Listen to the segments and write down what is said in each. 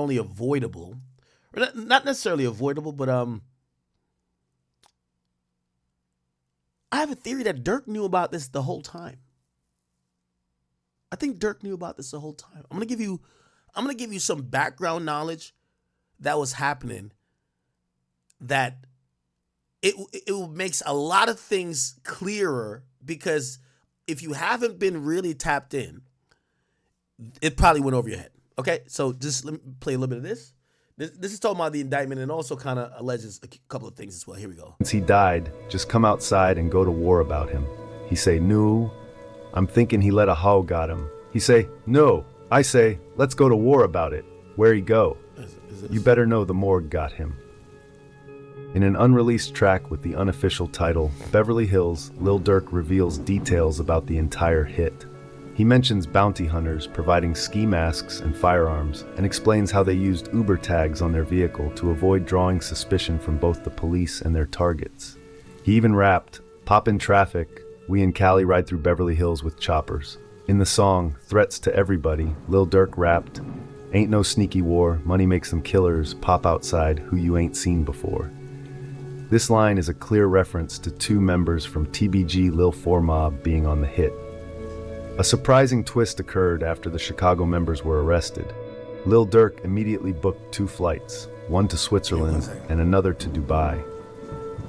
only avoidable, or not necessarily avoidable, but I have a theory that Dirk knew about this the whole time. I think Dirk knew about this the whole time. I'm gonna give you some background knowledge that was happening that it makes a lot of things clearer, because if you haven't been really tapped in, it probably went over your head. Okay, so just let me play a little bit of this. This is talking about the indictment and also kind of alleges a couple of things as well. Here we go. Since he died, just come outside and go to war about him. He say, no, I'm thinking he let a how got him. He say, no, I say, let's go to war about it. Where he go? You better know the morgue got him. In an unreleased track with the unofficial title, Beverly Hills, Lil Durk reveals details about the entire hit. He mentions bounty hunters providing ski masks and firearms, and explains how they used Uber tags on their vehicle to avoid drawing suspicion from both the police and their targets. He even rapped, "Pop in traffic, we in Cali ride through Beverly Hills with choppers." In the song, Threats to Everybody, Lil Durk rapped, "Ain't no sneaky war, money makes them killers, pop outside who you ain't seen before." This line is a clear reference to two members from TBG Lil 4 Mob being on the hit. A surprising twist occurred after the Chicago members were arrested. Lil Durk immediately booked 2 flights, one to Switzerland and another to Dubai.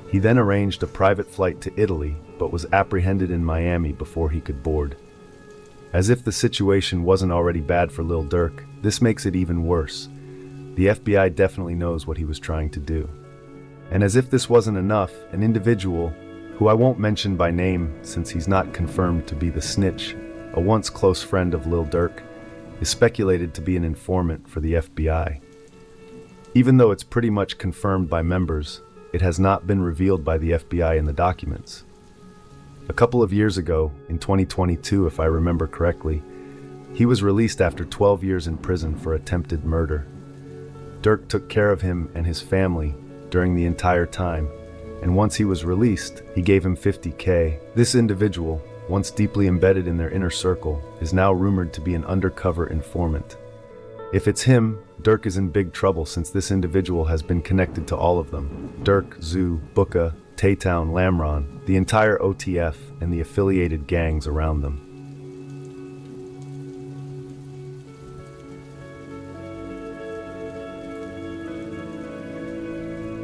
He then arranged a private flight to Italy, but was apprehended in Miami before he could board. As if the situation wasn't already bad for Lil Durk, this makes it even worse. The FBI definitely knows what he was trying to do. And as if this wasn't enough, an individual, who I won't mention by name since he's not confirmed to be the snitch, a once close friend of Lil Durk, is speculated to be an informant for the FBI. Even though it's pretty much confirmed by members, it has not been revealed by the FBI in the documents. A couple of years ago, in 2022 if I remember correctly, he was released after 12 years in prison for attempted murder. Durk took care of him and his family during the entire time, and once he was released, he gave him $50K. This individual, once deeply embedded in their inner circle, is now rumored to be an undercover informant. If it's him, Durk is in big trouble since this individual has been connected to all of them: Durk, Zoo, Booka, Taytown, Lamron, the entire OTF, and the affiliated gangs around them.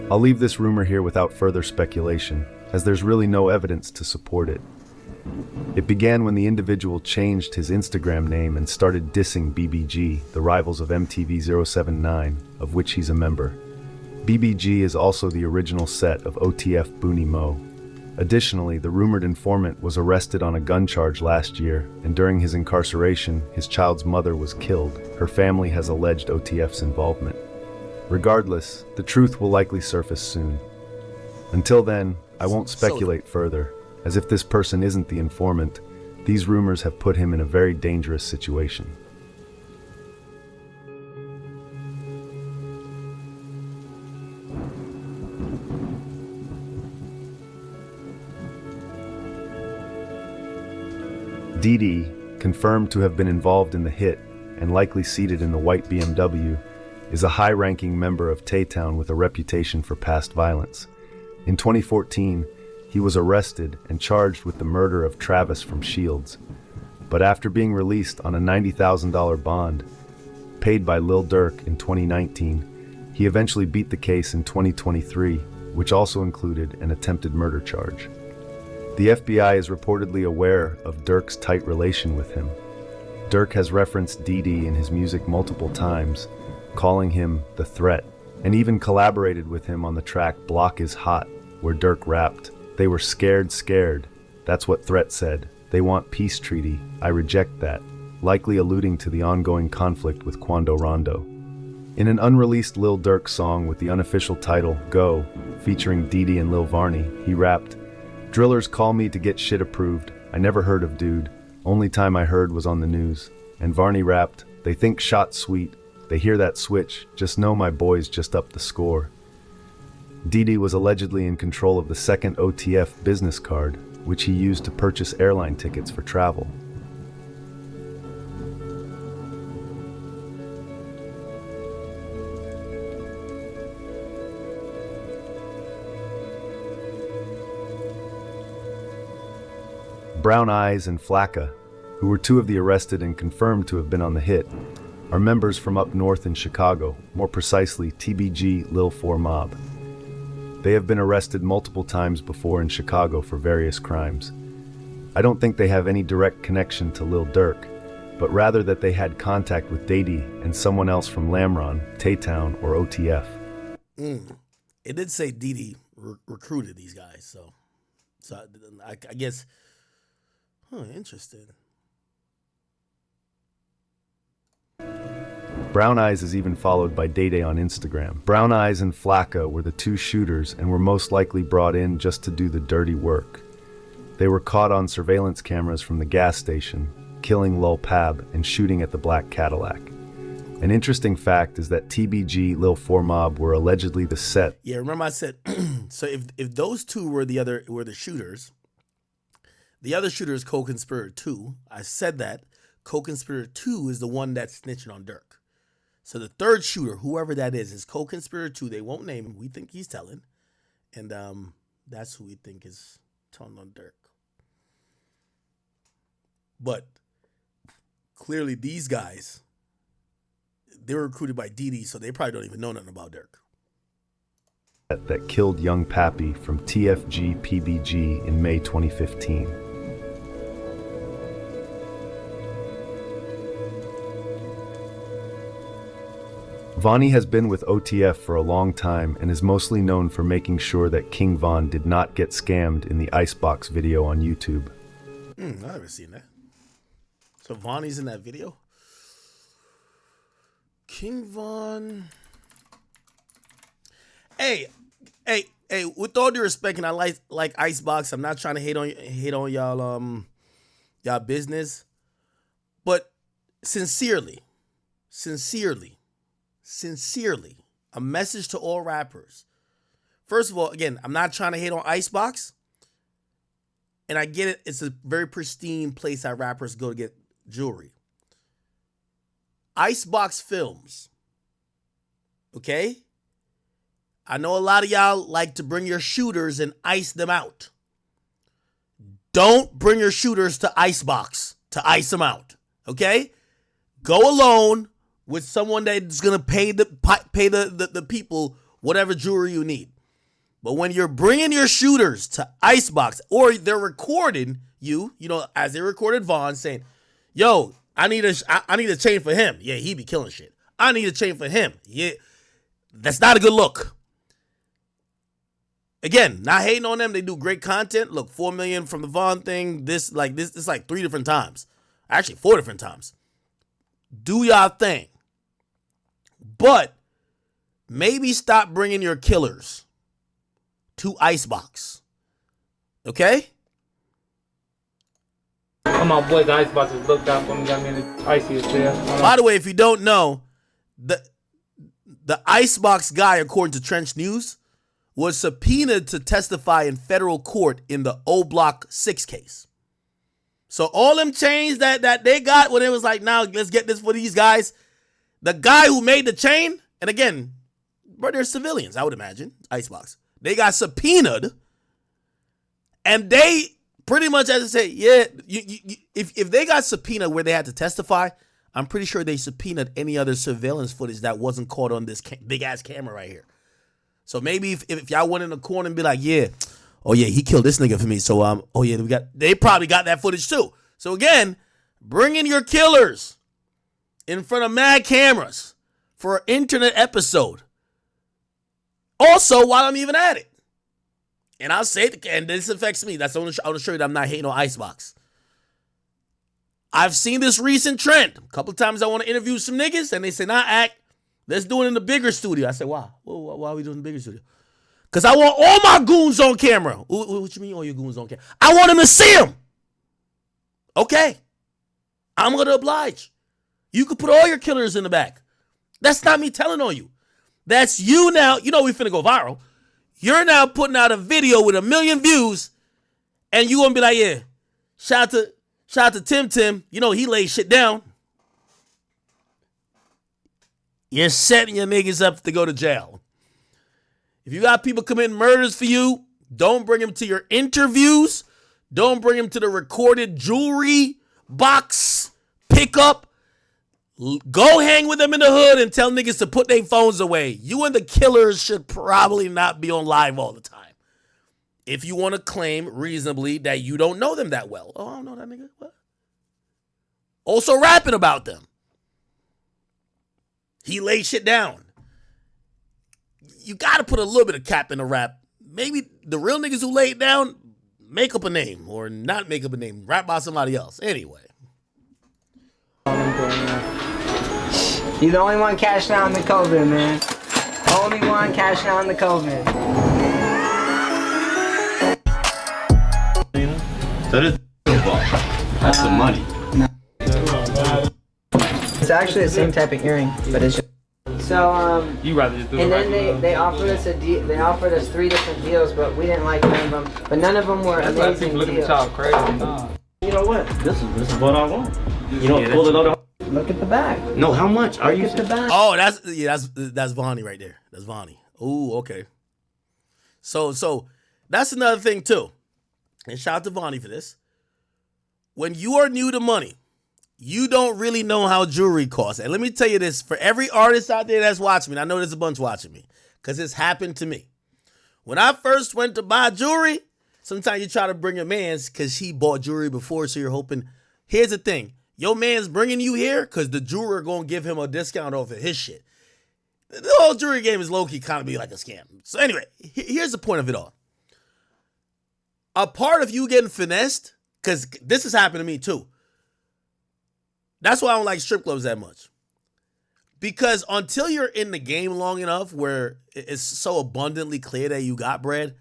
I'll leave this rumor here without further speculation, as there's really no evidence to support it. It began when the individual changed his Instagram name and started dissing BBG, the rivals of MTV 079, of which he's a member. BBG is also the original set of OTF Booney Mo. Additionally, the rumored informant was arrested on a gun charge last year, and during his incarceration, his child's mother was killed. Her family has alleged OTF's involvement. Regardless, the truth will likely surface soon. Until then, I won't speculate further, as if this person isn't the informant, these rumors have put him in a very dangerous situation. Didi, confirmed to have been involved in the hit and likely seated in the white BMW, is a high-ranking member of Taytown with a reputation for past violence. In 2014, he was arrested and charged with the murder of Travis from Shields. But after being released on a $90,000 bond, paid by Lil Durk in 2019, he eventually beat the case in 2023, which also included an attempted murder charge. The FBI is reportedly aware of Durk's tight relation with him. Durk has referenced Didi in his music multiple times, calling him the threat, and even collaborated with him on the track Block is Hot, where Durk rapped, "They were scared. That's what Threat said. They want peace treaty. I reject that," likely alluding to the ongoing conflict with Quando Rondo. In an unreleased Lil Durk song with the unofficial title Go, featuring Didi and Lil Varney, he rapped, "Drillers call me to get shit approved. I never heard of dude. Only time I heard was on the news." And Varney rapped, "They think shot sweet. They hear that switch, just know my boys just upped the score." Didi was allegedly in control of the second OTF business card, which he used to purchase airline tickets for travel. Brown Eyes and Flacca, who were two of the arrested and confirmed to have been on the hit, are members from up north in Chicago, more precisely TBG Lil 4 Mob. They have been arrested multiple times before in Chicago for various crimes. I don't think they have any direct connection to Lil Durk, but rather that they had contact with Dady and someone else from Lamron, Taytown, or OTF. It did say Didi recruited these guys, so I guess, interesting. Brown Eyes is even followed by Dayday on Instagram. Brown Eyes and Flacca were the two shooters and were most likely brought in just to do the dirty work. They were caught on surveillance cameras from the gas station, killing Lil Pab and shooting at the black Cadillac. An interesting fact is that TBG Lil 4 Mob were allegedly the set. Yeah, remember I said, so if those two were the shooters, the other shooter is co-conspirator 2. I said that co-conspirator 2 is the one that's snitching on Durk. So the third shooter, whoever that is co-conspirator 2. They won't name him. We think he's telling. And that's who we think is telling on Durk. But clearly these guys, they were recruited by Didi, so they probably don't even know nothing about Durk. That killed young Pappy from TFG PBG in May 2015. Vonnie has been with OTF for a long time and is mostly known for making sure that King Von did not get scammed in the Icebox video on YouTube. I haven't seen that. So Vonnie's in that video? King Von. Hey, with all due respect, and I like Icebox, I'm not trying to hate on y'all business. But sincerely, a message to all rappers. First of all, again, I'm not trying to hate on Icebox. And I get it, it's a very pristine place that rappers go to get jewelry. Icebox Films. Okay? I know a lot of y'all like to bring your shooters and ice them out. Don't bring your shooters to Icebox to ice them out. Okay? Go alone with someone that's gonna pay the people whatever jewelry you need. But when you're bringing your shooters to Icebox, or they're recording you, as they recorded Vaughn saying, "Yo, I need a chain for him." Yeah, he be killing shit. I need a chain for him. Yeah, that's not a good look. Again, not hating on them. They do great content. Look, 4 million from the Vaughn thing. This is like 3 different times. Actually, 4 different times. Do y'all thing. But maybe stop bringing your killers to Icebox. Okay? My boy, the Icebox is looked out for me. Got me in the iciest chair. By the way, if you don't know, the Icebox guy, according to Trench News, was subpoenaed to testify in federal court in the O Block 6 case. So all them chains that they got when it was like, now let's get this for these guys. The guy who made the chain, and again, but they're civilians, I would imagine, Icebox. They got subpoenaed, and they pretty much had to say, yeah, if they got subpoenaed where they had to testify, I'm pretty sure they subpoenaed any other surveillance footage that wasn't caught on this big-ass camera right here. So maybe if y'all went in the corner and be like, yeah, oh yeah, he killed this nigga for me, so oh yeah, they probably got that footage too. So again, bring in your killers in front of mad cameras for an internet episode. Also, while I'm even at it, and I'll say it, and this affects me. I want to show you that I'm not hating on Icebox. I've seen this recent trend. A couple of times I want to interview some niggas, and they say, nah, act. Let's do it in the bigger studio. I said, why? Why are we doing the bigger studio? Because I want all my goons on camera. What you mean all your goons on camera? I want them to see them. Okay. I'm going to oblige. You could put all your killers in the back. That's not me telling on you. That's you now. You know we finna go viral. You're now putting out a video with 1 million views, and you gonna be like, yeah, shout out to Tim. You know he laid shit down. You're setting your niggas up to go to jail. If you got people committing murders for you, don't bring them to your interviews. Don't bring him to the recorded jewelry box pickup. Go hang with them in the hood and tell niggas to put their phones away. You and the killers should probably not be on live all the time. If you want to claim reasonably that you don't know them that well. Oh, I don't know that nigga. What? Also rapping about them. He laid shit down. You got to put a little bit of cap in the rap. Maybe the real niggas who laid down, make up a name or not make up a name. Rap about somebody else. Anyway. You're the only one cashing out on the COVID, man. Only one cashing out on the COVID. That is that's the money. No. It's actually the same type of earring, but it's just... So, You rather just do and it then they offered us they offered us 3 different deals, but we didn't like none of them. But none of them were That's why amazing people look at the deals. child crazy. Nah. You know what? This is what I want. You know, pull it out. Look at the back. No, how much are Look you? at the back. Oh, that's Vonnie right there. That's Vonnie. Ooh, okay. So that's another thing too. And shout out to Vonnie for this. When you are new to money, you don't really know how jewelry costs. And let me tell you this, for every artist out there that's watching me, and I know there's a bunch watching me, because it's happened to me. When I first went to buy jewelry, sometimes you try to bring a man's because he bought jewelry before, so you're hoping. Here's the thing. Your man's bringing you here because the jeweler going to give him a discount off of his shit. The whole jewelry game is low-key kind of be like a scam. So anyway, here's the point of it all. A part of you getting finessed, because this has happened to me too. That's why I don't like strip clubs that much. Because until you're in the game long enough where it's so abundantly clear that you got bread,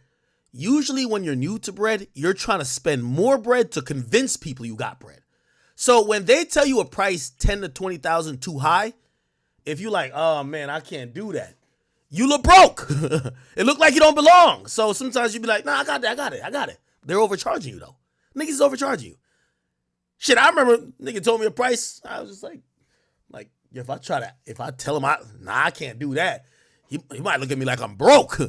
usually when you're new to bread, you're trying to spend more bread to convince people you got bread. So when they tell you a price 10 to 20,000 too high, if you like, oh man, I can't do that, you look broke. It look like you don't belong. So sometimes you be like, nah, I got it. They're overcharging you though. Niggas is overcharging you. Shit, I remember nigga told me a price. I was just like, if I tell him I can't do that, he might look at me like I'm broke,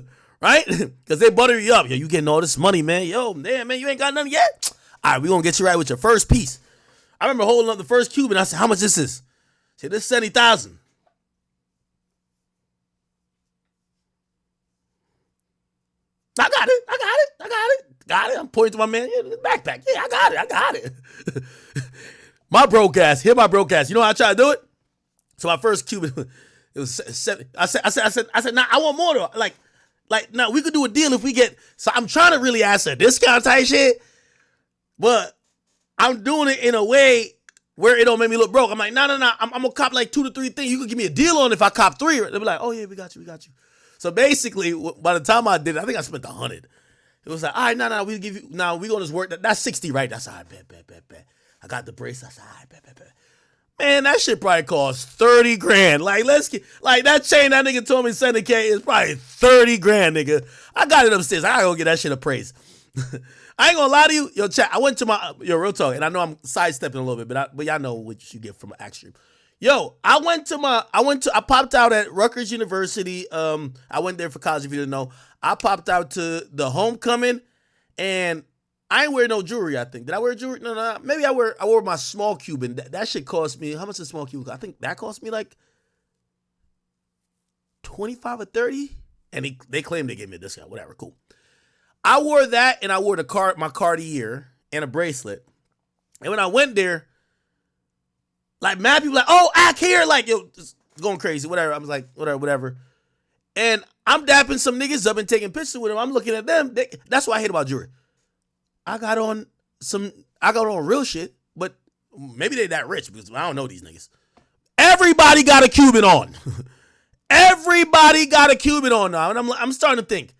right? Because they butter you up. Yo, you getting all this money, man. Yo, damn, man, you ain't got nothing yet? All right, we gonna get you right with your first piece. I remember holding up the first Cuban. I said, how much this is? I said, this is 70,000. I got it. I'm pointing to my man. Yeah, the backpack. Yeah, I got it. My broke ass. Hear my broke ass. You know how I try to do it? So my first Cuban, it was 7. I said, nah, I want more though. Like, nah, we could do a deal if we get. So I'm trying to really ask a discount type shit, but I'm doing it in a way where it don't make me look broke. I'm like, no. I'm gonna cop like 2 to 3 things. You could give me a deal on if I cop 3. They'll be like, oh yeah, we got you. So basically, by the time I did it, I think I spent 100. It was like, all right, no, we'll give you. Now we gonna just work. That's 60, right? That's all right. Bet. I got the brace. That's all right. Bet. Man, that shit probably cost 30 grand. Like, let's get that chain that nigga told me $70K is probably 30 grand, nigga. I got it upstairs. I gotta go get that shit appraised. I ain't gonna lie to you, yo, chat. I went to my real talk, and I know I'm sidestepping a little bit, but y'all know what you get from an act stream. Yo, I popped out at Rutgers University. I went there for college, if you didn't know. I popped out to the homecoming, and I ain't wear no jewelry, I think. Did I wear jewelry? No. Maybe I wore my small Cuban. That shit cost me, how much is small Cuban? I think that cost me like 25 or 30. And they claimed they gave me a discount. Whatever, cool. I wore that, and I wore my Cartier and a bracelet. And when I went there, like, mad people like, oh, act here, like, yo, just going crazy, whatever. I was like, whatever. And I'm dapping some niggas up and taking pictures with them. I'm looking at them. That's what I hate about jewelry. I got on real shit, but maybe they that rich because I don't know these niggas. Everybody got a Cuban on. Everybody got a Cuban on now. And I'm starting to think,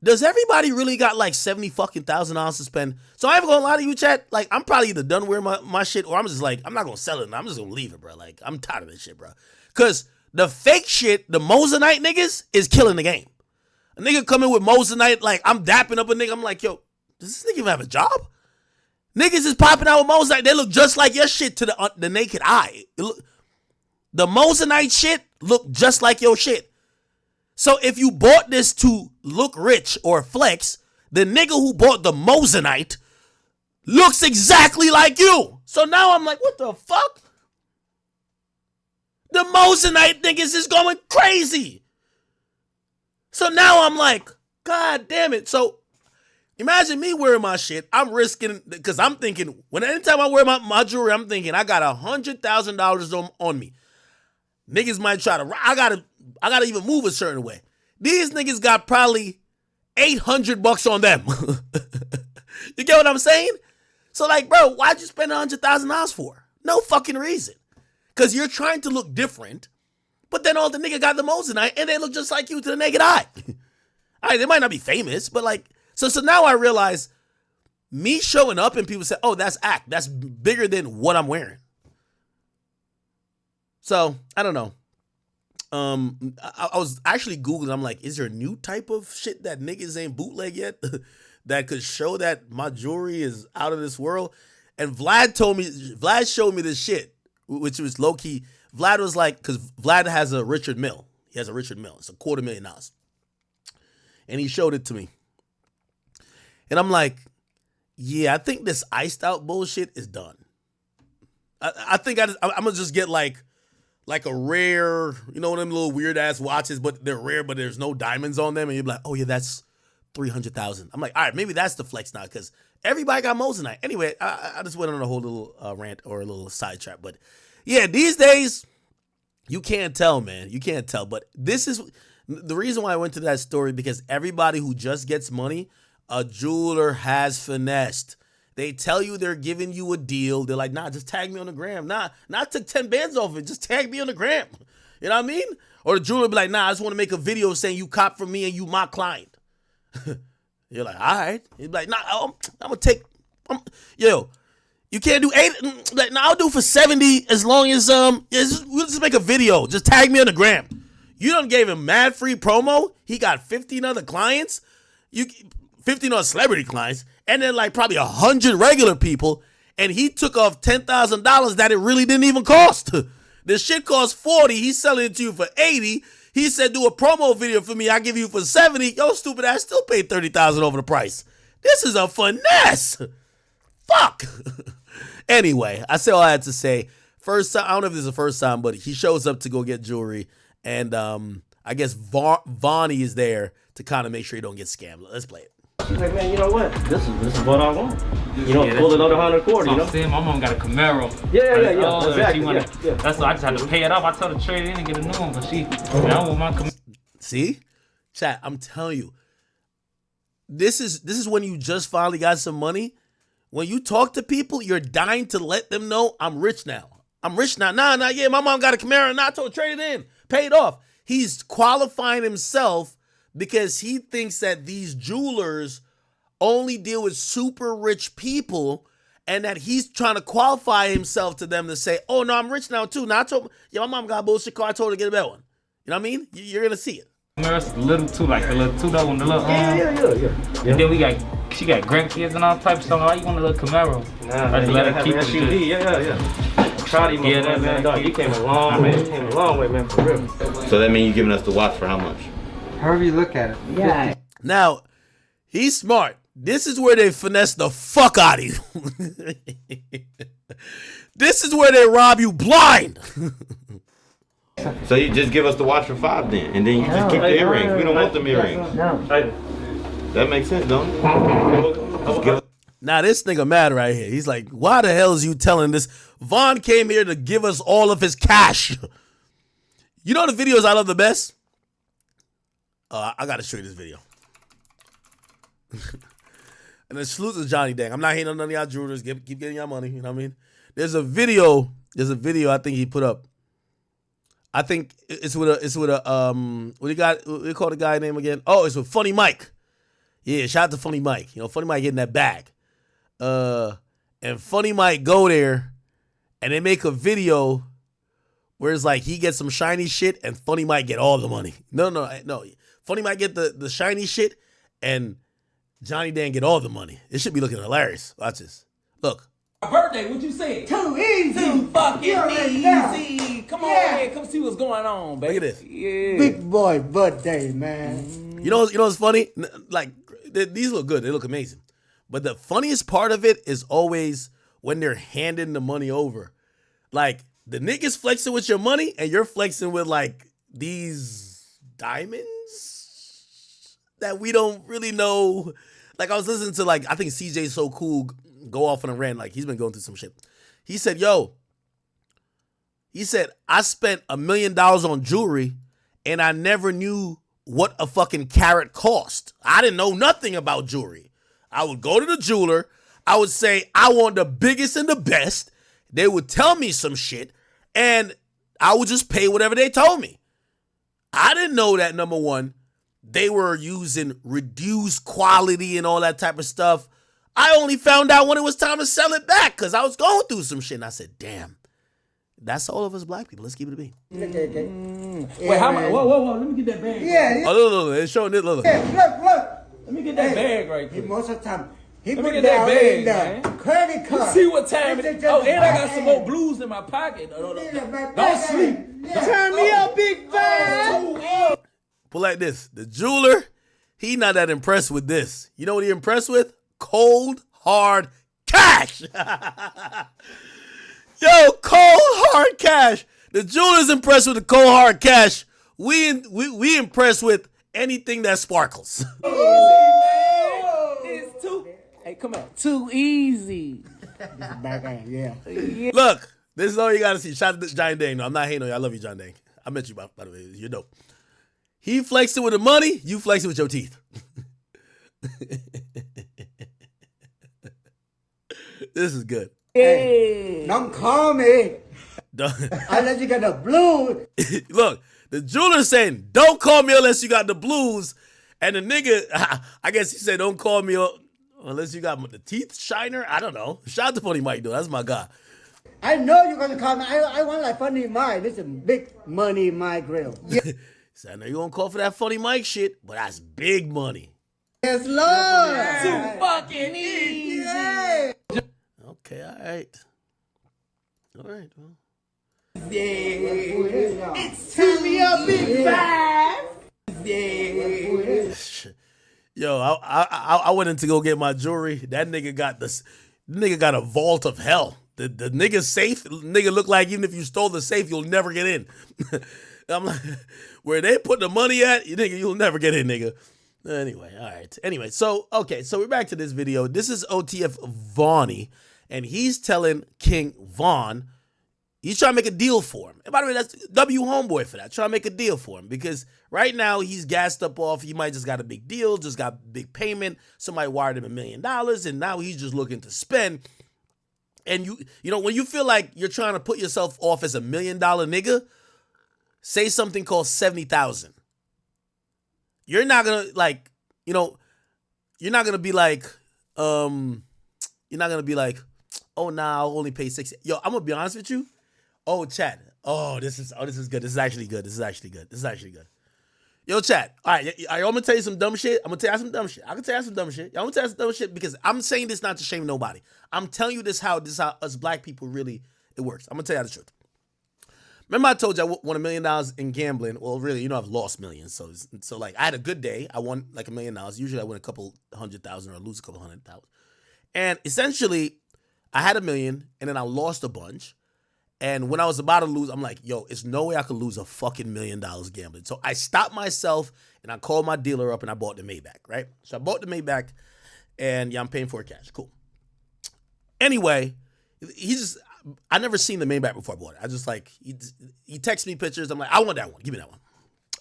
does everybody really got like $70,000 to spend? So I ain't gonna lie to you, chat. Like, I'm probably either done wearing my shit, or I'm just like, I'm not gonna sell it. I'm just gonna leave it, bro. Like, I'm tired of this shit, bro. Cause the fake shit, the Mosinite niggas, is killing the game. A nigga coming with Mosinite, like, I'm dapping up a nigga. I'm like, yo, does this nigga even have a job? Niggas is popping out with Mosinite. They look just like your shit to the naked eye. The Mosinite shit look just like your shit. So if you bought this to look rich or flex, the nigga who bought the Mosinite looks exactly like you. So now I'm like, what the fuck? The Mosinite niggas is going crazy. So now I'm like, God damn it. So imagine me wearing my shit. I'm risking, because I'm thinking, anytime I wear my jewelry, I'm thinking I got $100,000 on me. Niggas might try to, I gotta even move a certain way. These niggas got probably $800 on them. You get what I'm saying? So like, bro, why'd you spend $100,000 for? No fucking reason. Because you're trying to look different, but then all the nigga got the Mosinite and they look just like you to the naked eye. All right, they might not be famous, but like, so now I realize me showing up and people say, oh, that's act. That's bigger than what I'm wearing. So I don't know. I was actually Googling. I'm like, is there a new type of shit that niggas ain't bootleg yet that could show that my jewelry is out of this world? And Vlad showed me this shit, which was low key. Vlad was like, because Vlad has a Richard Mille. He has a Richard Mille. It's $250,000. And he showed it to me. And I'm like, yeah, I think this iced out bullshit is done. I think I'm going to just get like a rare, you know, them little weird ass watches, but they're rare, but there's no diamonds on them. And you're like, oh yeah, that's $300,000. I'm like, all right, maybe that's the flex now, because everybody got Mosinite. Anyway, I just went on a whole little rant or a little sidetrack. But yeah, these days, you can't tell, man. You can't tell. But this is the reason why I went to that story, because everybody who just gets money, a jeweler has finessed. They tell you they're giving you a deal. They're like, nah, just tag me on the gram. Nah, I took 10 bands off it. Just tag me on the gram. You know what I mean? Or the jeweler be like, nah, I just want to make a video saying you cop from me and you my client. You're like, all right. He's like, nah, I'm going to take, yo, you can't do 8. Like, nah, I'll do for 70 as long as, we'll just make a video. Just tag me on the gram. You done gave him mad free promo. He got 15 other clients. 15 other celebrity clients. And then like probably 100 regular people. And he took off $10,000 that it really didn't even cost. This shit cost 40. He's selling it to you for 80. He said, do a promo video for me. I give you for 70. Yo, stupid ass still paid 30,000 over the price. This is a finesse. Fuck. Anyway, I said all I had to say. First time, I don't know if this is the first time, but he shows up to go get jewelry. And I guess Vonnie is there to kind of make sure you don't get scammed. Let's play it. She's like, man, you know what? This is what I want. You know, pull another 140, you know? I'm my mom got a Camaro. Yeah, Oh, exactly. That's why I just had to pay it off. I told her to trade it in and get a new one, but I want my Camaro. See? Chat, I'm telling you. This is when you just finally got some money. When you talk to people, you're dying to let them know, I'm rich now. Nah, yeah, my mom got a Camaro. Nah, I told her, trade it in. Pay it off. He's qualifying himself because he thinks that these jewelers only deal with super rich people, and that he's trying to qualify himself to them to say, oh, no, I'm rich now, too. Now, I told my mom got a bullshit car. I told her to get a better one. You know what I mean? You're going to see it. It's a little too, like the little $2 one, the little, Yeah. And then she got grandkids and all types of stuff. Why you want a little Camaro? Nah, I just let her keep it. SUV. Yeah. Proud of you, man. Dog, you came a long way. You came a long way, man, for real. So that means you're giving us the watch for how much? However you look at it. Yeah. Now, he's smart. This is where they finesse the fuck out of you. This is where they rob you blind. So you just give us the watch for $5 then, and then you just keep the earrings. We don't want them earrings. No. That makes sense, don't it? Just give us- Now this nigga mad right here. He's like, why the hell is you telling this? Vaughn came here to give us all of his cash. You know the videos I love the best? I gotta show you this video. And then salute to Johnny Dang. I'm not hating on none of y'all jewelers. Keep getting y'all money. You know what I mean? There's a video I think he put up. I think it's with a what do you call the guy name again? Oh, it's with Funny Mike. Yeah, shout out to Funny Mike. You know, Funny Mike getting that bag. And Funny Mike go there and they make a video where it's like he gets some shiny shit and Funny Mike get all the money. No. Funny Mike get the shiny shit and Johnny Dan get all the money. It should be looking hilarious. Watch this. Look. Birthday, what you say? Too easy. Too fucking Yeah. easy. Come on, man. Come see what's going on, baby. Look at this. Yeah. Big boy birthday, man. You know what's funny? Like these look good. They look amazing. But the funniest part of it is always when they're handing the money over. Like, the niggas flexing with your money and you're flexing with like these diamonds that we don't really know. Like, I was listening to like, I think CJ So Cool go off on a rant. Like, he's been going through some shit. He said, I spent $1 million on jewelry and I never knew what a fucking carat cost. I didn't know nothing about jewelry. I would go to the jeweler. I would say, I want the biggest and the best. They would tell me some shit and I would just pay whatever they told me. I didn't know that, number one, they were using reduced quality and all that type of stuff. I only found out when it was time to sell it back because I was going through some shit. And I said, damn, that's all of us black people. Let's keep it a beat. Wait, how much? Whoa. Let me get that bag. Yeah. Oh, look. It's showing it. Look. Yeah, look. Let me get that bag right quick. Most of the time, he Let me put get that down bag, in the man. credit You card. see what time it is? Oh, and I got some more blue. blues in my pocket. Don't Don't sleep. Turn me up, big fan. But like this, the jeweler, he not that impressed with this. You know what he impressed with? Cold, hard cash. Yo, cold, hard cash. The jeweler's impressed with the cold, hard cash. We impressed with anything that sparkles. It's too. Hey, come on. Too easy. Yeah. Look, this is all you gotta see. Shout out to John Dang. No, I'm not hating on you. I love you, John Dang. I met you, by the way. You're dope. He flexing with the money, you flexing with your teeth. This is good. Hey, don't call me. Unless you got the blue. Look, the jeweler's saying, don't call me unless you got the blues. And the nigga, I guess he said, don't call me unless you got the teeth shiner. I don't know. Shout out to Funny Mike, though. That's my guy. I know you're going to call me. I want like Funny Mike. This is big money in my grill. Yeah. So I know you're going to call for that Funny Mike shit, but that's big money. Yes, Lord. Too fucking easy. Yeah. Okay, all right. All right, well. It's turn me up, big five. Yo, I went in to go get my jewelry. That nigga got a vault of hell. The nigga safe, nigga look like even if you stole the safe, you'll never get in. I'm like, where they put the money at, nigga, you'll never get in, nigga. Anyway, all right. Anyway, so we're back to this video. This is OTF Vonnie, and he's telling King Von, he's trying to make a deal for him. And by the way, that's W Homeboy for that. Trying to make a deal for him because right now he's gassed up off. He might just got a big deal, just got big payment. Somebody wired him $1 million, and now he's just looking to spend. And you know, when you feel like you're trying to put yourself off as $1 million nigga, say something called 70,000. You're not gonna like, you know, you're not gonna be like, oh nah, I'll only pay 60. Yo, I'm gonna be honest with you. Oh, chat. This is good. This is actually good. Yo, chat. All right, I'm gonna tell you some dumb shit. I can tell you some dumb shit. I'm gonna tell you some dumb shit because I'm saying this not to shame nobody. I'm telling you this how us black people really it works. I'm gonna tell you the truth. Remember I told you I won $1 million in gambling. Well, really, you know, I've lost millions. So like I had a good day. I won like $1 million. Usually I win a couple 100,000 or I lose a couple 100,000. And essentially I had $1 million and then I lost a bunch. And when I was about to lose, I'm like, yo, it's no way I could lose a fucking $1 million gambling. So I stopped myself and I called my dealer up and I bought the Maybach, right? So I bought the Maybach and yeah, I'm paying for it cash. Cool. Anyway, I never seen the Maybach before I bought it. I just like, he texts me pictures. I'm like, I want that one. Give me that one.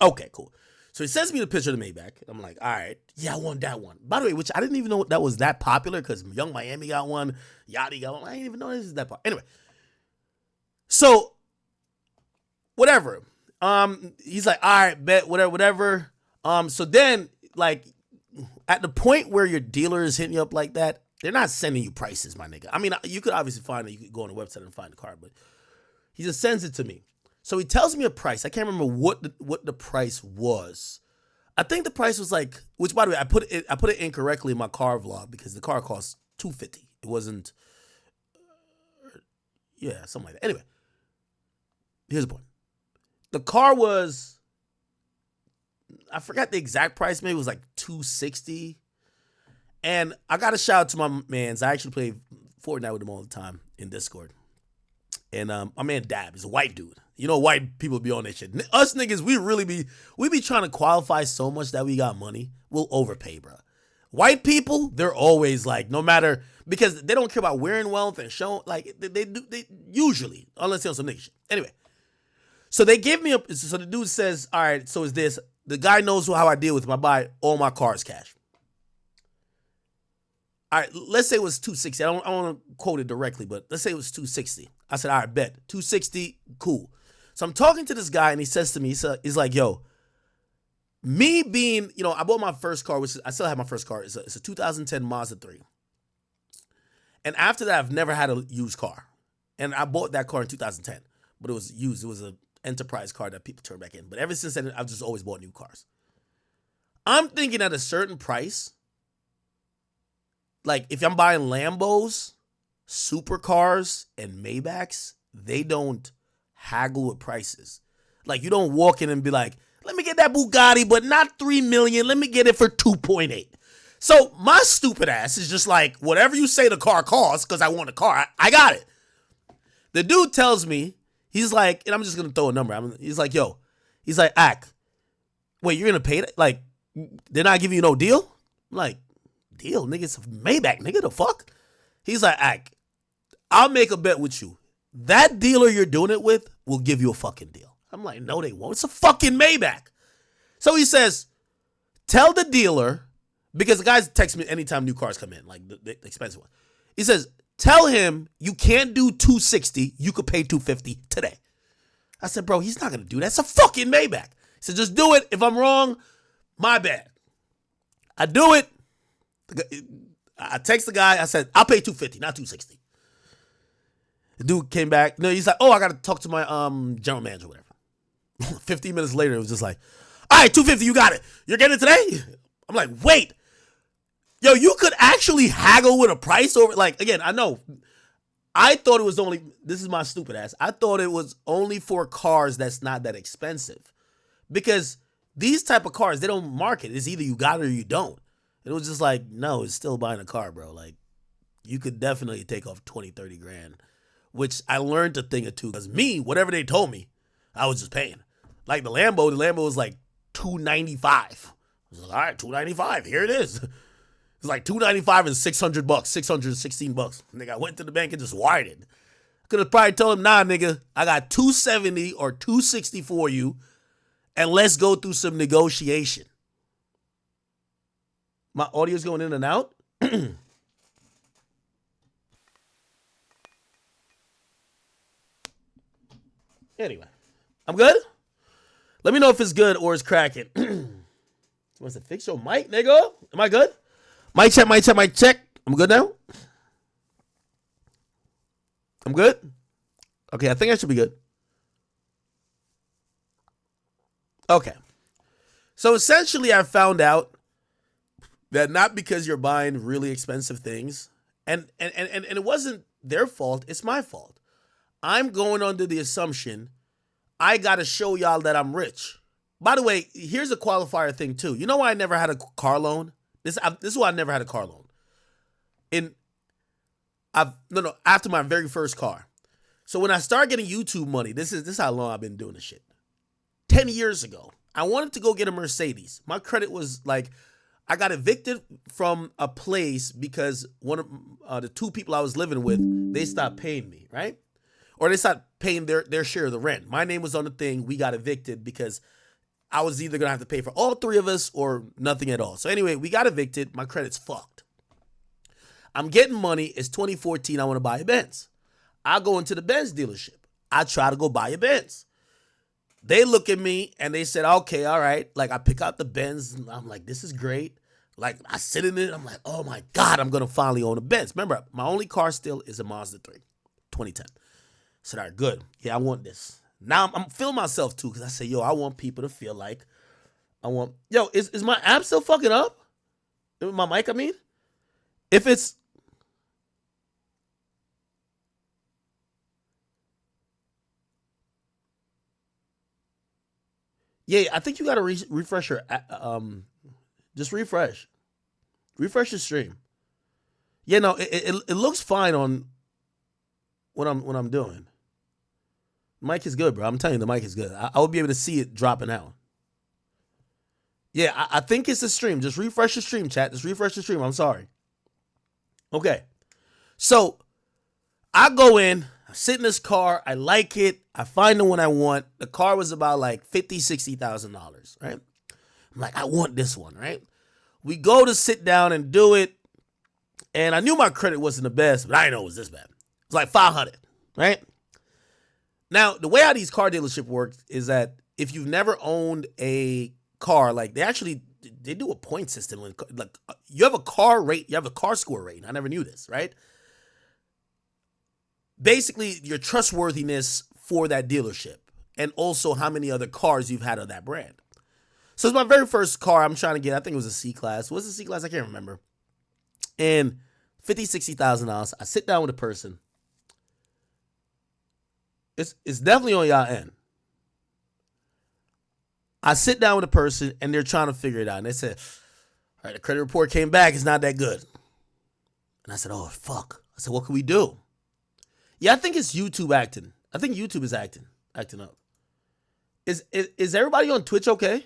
Okay, cool. So he sends me the picture of the Maybach. I'm like, all right, yeah, I want that one. By the way, which I didn't even know that was that popular because Young Miami got one, Yachty got one. I didn't even know this is that popular. Anyway, so whatever. He's like, all right, bet, whatever. So then, like, at the point where your dealer is hitting you up like that, they're not sending you prices, my nigga. I mean, you could obviously find it. You could go on the website and find the car, but he just sends it to me. So he tells me a price. I can't remember what the price was. I think the price was like, which by the way, I put it incorrectly in my car vlog because the car cost $250. It wasn't, yeah, something like that. Anyway, here's the point. The car was, I forgot the exact price. Maybe it was like $260. And I got a shout out to my mans. I actually play Fortnite with him all the time in Discord. And my man Dab is a white dude. You know, white people be on that shit. Us niggas, we be trying to qualify so much that we got money. We'll overpay, bro. White people, they're always like, no matter, because they don't care about wearing wealth and showing, like, they usually, unless they're on some nigga shit. Anyway, so they give me so the dude says, all right, so is this, the guy knows how I deal with him. I buy all my cars cash. All right, let's say it was 260. I don't want to quote it directly, but let's say it was 260. I said, all right, bet. 260, cool. So I'm talking to this guy, and he says to me, he's like, yo, me being, you know, I bought my first car, which is, I still have my first car. It's a 2010 Mazda 3. And after that, I've never had a used car. And I bought that car in 2010, but it was used. It was an enterprise car that people turn back in. But ever since then, I've just always bought new cars. I'm thinking at a certain price, like if I'm buying Lambos, supercars, and Maybachs, they don't haggle with prices. Like you don't walk in and be like, let me get that Bugatti, but not $3 million. Let me get it for 2.8. So my stupid ass is just like, whatever you say the car costs, because I want a car, I got it. The dude tells me, he's like, and I'm just going to throw a number. He's like, yo, he's like, wait, you're going to pay that? Like, they're not giving you no deal? I'm like, deal, nigga, it's a Maybach, nigga, the fuck? He's like, I'll make a bet with you. That dealer you're doing it with will give you a fucking deal. I'm like, no, they won't. It's a fucking Maybach. So he says, tell the dealer, because the guys text me anytime new cars come in, like the expensive one. He says, tell him you can't do 260, you could pay 250 today. I said, bro, he's not going to do that. It's a fucking Maybach. He said, just do it. If I'm wrong, my bad. I do it. I text the guy. I said, I'll pay 250, not 260. The dude came back. No, he's like, oh, I got to talk to my general manager or whatever. 15 minutes later, it was just like, all right, 250, you got it. You're getting it today? I'm like, wait. Yo, you could actually haggle with a price over, like, again, I know. I thought it was only, this is my stupid ass, I thought it was only for cars that's not that expensive. Because these type of cars, they don't market. It's either you got it or you don't. It was just like, no, it's still buying a car, bro. Like, you could definitely take off 20, 30 grand. Which I learned a thing or two. Because me, whatever they told me, I was just paying. Like the Lambo was like $295. I was like, all right, $295, here it is. It's like $295 and $600, $616. Nigga, I went to the bank and just wired it. I could have probably told him, nah, nigga, I got $270 or $260 for you, and let's go through some negotiation. My audio's going in and out. Anyway, I'm good? Let me know if it's good or it's cracking. What's it? Fix your mic, nigga. Am I good? Mic check, mic check, mic check. I'm good now? I'm good? Okay, I think I should be good. Okay. So essentially, I found out that not because you're buying really expensive things, and it wasn't their fault, it's my fault. I'm going under the assumption I got to show y'all that I'm rich. By the way, here's a qualifier thing too. You know why I never had a car loan? This is why I never had a car loan. After my very first car. So when I started getting YouTube money, this is how long I've been doing this shit. 10 years ago, I wanted to go get a Mercedes. My credit was like, I got evicted from a place because one of the two people I was living with, they stopped paying me, right? Or they stopped paying their share of the rent. My name was on the thing. We got evicted because I was either going to have to pay for all three of us or nothing at all. So anyway, we got evicted. My credit's fucked. I'm getting money. It's 2014. I want to buy a Benz. I go into the Benz dealership. I try to go buy a Benz. They look at me and they said, okay, all right. Like I pick out the Benz. And I'm like, this is great. Like I sit in it. I'm like, oh my God, I'm going to finally own a Benz. Remember, my only car still is a Mazda 3, 2010. I said, all right, good. Yeah, I want this. Now I'm feeling myself too because I say, yo, I want people to feel like is my app still fucking up? My mic, I mean? If it's, yeah, I think you got to refresh your, just refresh. Refresh the stream. Yeah, no, it looks fine on what I'm doing. The mic is good, bro. I'm telling you, the mic is good. I will be able to see it dropping out. Yeah, I think it's the stream. Just refresh the stream, chat. Just refresh the stream. I'm sorry. Okay. So I go in, I sit in this car, I like it, I find the one I want. The car was about like $50,000-$60,000, right? I'm like, I want this one, right? We go to sit down and do it, and I knew my credit wasn't the best, but I didn't know it was this bad. It was like 500, right? Now, the way how these car dealership works is that if you've never owned a car, like they do a point system. Like you have a car rate, you have a car score rating. I never knew this, right? Basically, your trustworthiness for that dealership and also how many other cars you've had of that brand. So it's my very first car I'm trying to get. I think it was a C-Class. What's the C-Class? I can't remember. And $50,000-$60,000. I sit down with a person. It's definitely on y'all end. I sit down with a person and they're trying to figure it out. And they said, all right, the credit report came back. It's not that good. And I said, oh, fuck. I said, what can we do? Yeah, I think it's YouTube acting. I think YouTube is acting up. Is everybody on Twitch okay?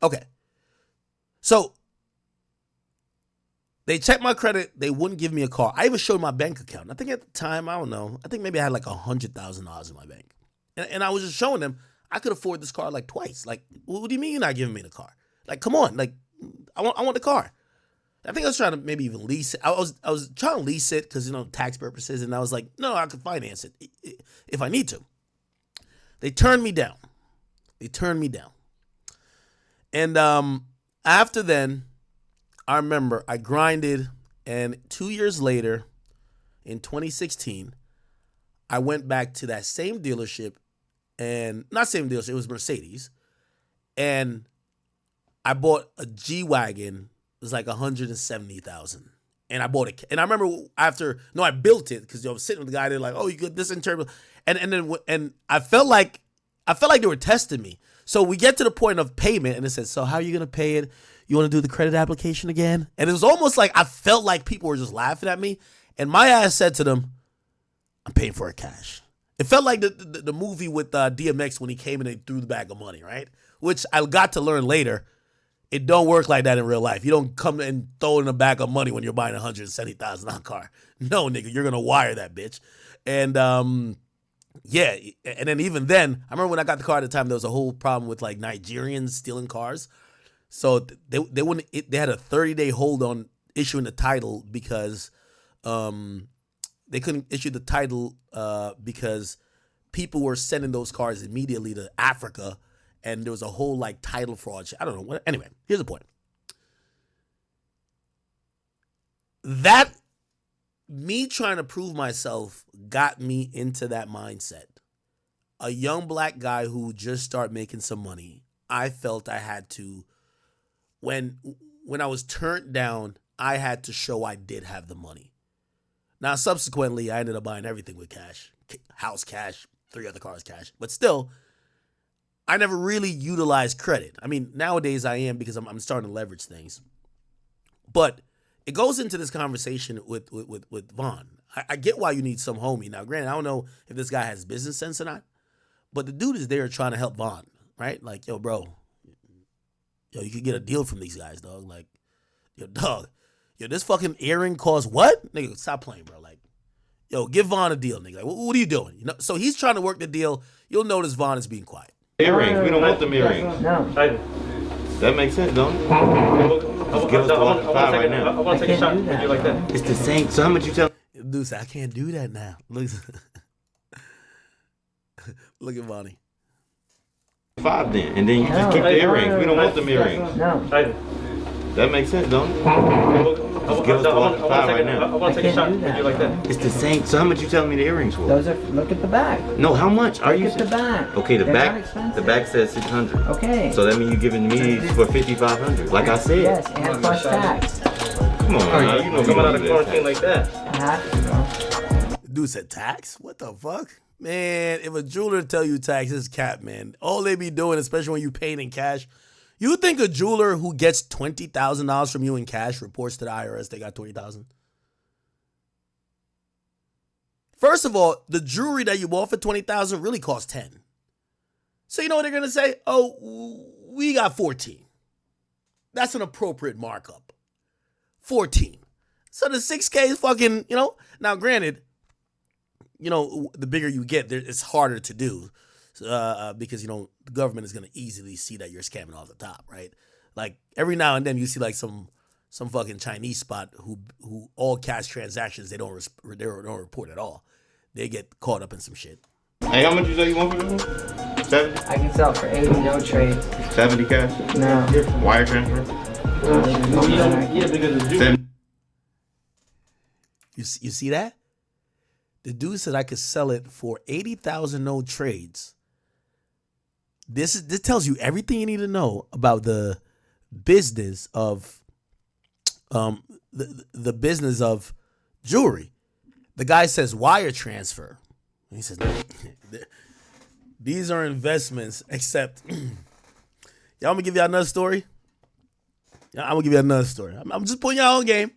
Okay. So they checked my credit. They wouldn't give me a car. I even showed my bank account. I think at the time, I don't know. I think maybe I had like $100,000 in my bank. And I was just showing them I could afford this car like twice. Like, what do you mean you're not giving me the car? Like, come on. Like, I want the car. I think I was trying to maybe even lease it. I was trying to lease it because, tax purposes. And I was like, no, I could finance it if I need to. They turned me down. And after then, I remember I grinded, and 2 years later, in 2016, I went back to that same dealership, and not same dealership, it was Mercedes, and I bought a G-Wagon. It was like $170,000, and I bought it. And I remember I built it because I was sitting with the guy. They're like, "Oh, you got this internal," and I felt like they were testing me. So we get to the point of payment, and it says, "So how are you gonna pay it? You want to do the credit application again?" And it was almost like I felt like people were just laughing at me. And my ass said to them, "I'm paying for it cash." It felt like the movie with DMX when he came in and threw the bag of money, right? Which I got to learn later. It don't work like that in real life. You don't come and throw in a bag of money when you're buying a $170,000 car. No, nigga, you're gonna wire that bitch. And yeah, and then even then, I remember when I got the car at the time, there was a whole problem with like Nigerians stealing cars. So they wouldn't. They had a 30-day hold on issuing the title because they couldn't issue the title because people were sending those cars immediately to Africa, and there was a whole like title fraud. I don't know. Anyway, here's the point. That me trying to prove myself got me into that mindset. A young black guy who just started making some money. I felt I had to. When I was turned down, I had to show I did have the money. Now, subsequently, I ended up buying everything with cash. House cash, 3 other cars cash. But still, I never really utilized credit. I mean, nowadays I am because I'm starting to leverage things. But it goes into this conversation with Vaughn. I get why you need some homie. Now, granted, I don't know if this guy has business sense or not. But the dude is there trying to help Vaughn, right? Like, yo, bro. Yo, you could get a deal from these guys, dog. Like, yo, dog. Yo, this fucking earring costs what? Nigga, stop playing, bro. Like, yo, give Vaughn a deal, nigga. Like, what are you doing? So he's trying to work the deal. You'll notice Vaughn is being quiet. Earrings. We don't want them earrings. No. That makes sense, don't it? Just give us the 1 to 5 right now. I want to take a shot with you like that. It's the same. So how much you tell? Dude said, I can't do that now. Look at Vonnie. 5 then, and then you just keep the earrings. We don't want them earrings. No. That makes sense, don't it? Just give us the 1 to 5 right now. I want to take a shot with you like that. It's the same. So how much you telling me the earrings for? Those are. Look at the back. No, how much are you? Look at the back. Okay, the They're not back. expensive. The back says 600. Okay. So that means you giving me these for 5,500. Like I said. Yes, and plus tax. Come on, man. You know Coming out of this. quarantine like that. I have to, bro. Dude said tax? What the fuck? Man, if a jeweler tell you taxes, cap, man. All they be doing, especially when you paying in cash. You think a jeweler who gets $20,000 from you in cash reports to the IRS they got $20,000? First of all, the jewelry that you bought for $20,000 really costs $10,000. So you know what they're gonna say? Oh, we got 14. That's an appropriate markup. 14. So the 6K is fucking, Now, granted, the bigger you get, it's harder to do because, the government is going to easily see that you're scamming off the top, right? Like, every now and then you see, like, some fucking Chinese spot who all cash transactions, they don't report at all. They get caught up in some shit. Hey, how much you say you want for this one? 70? I can sell for 80, no trade. 70 cash? No. Wire transfer? Yeah, because it's Jew. You see that? The dude said I could sell it for 80,000 no trades. This tells you everything you need to know about the business of the business of jewelry. The guy says wire transfer. He says these are investments, except y'all want me to give y'all another story? I'm gonna give you another story. I'm just putting y'all on game.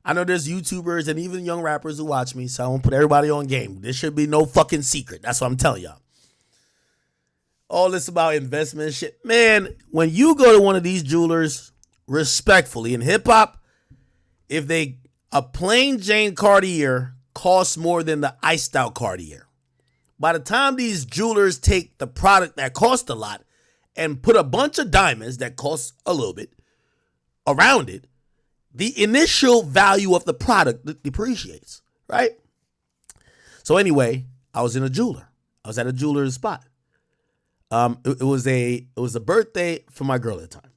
I know there's YouTubers and even young rappers who watch me, so I won't put everybody on game. This should be no fucking secret. That's what I'm telling y'all. All this about investment shit. Man, when you go to one of these jewelers, respectfully, in hip-hop, if a plain Jane Cartier costs more than the iced out Cartier. By the time these jewelers take the product that cost a lot and put a bunch of diamonds that cost a little bit around it, the initial value of the product depreciates, right? So anyway, I was in a jeweler. I was at a jeweler's spot. It was a birthday for my girl at the time.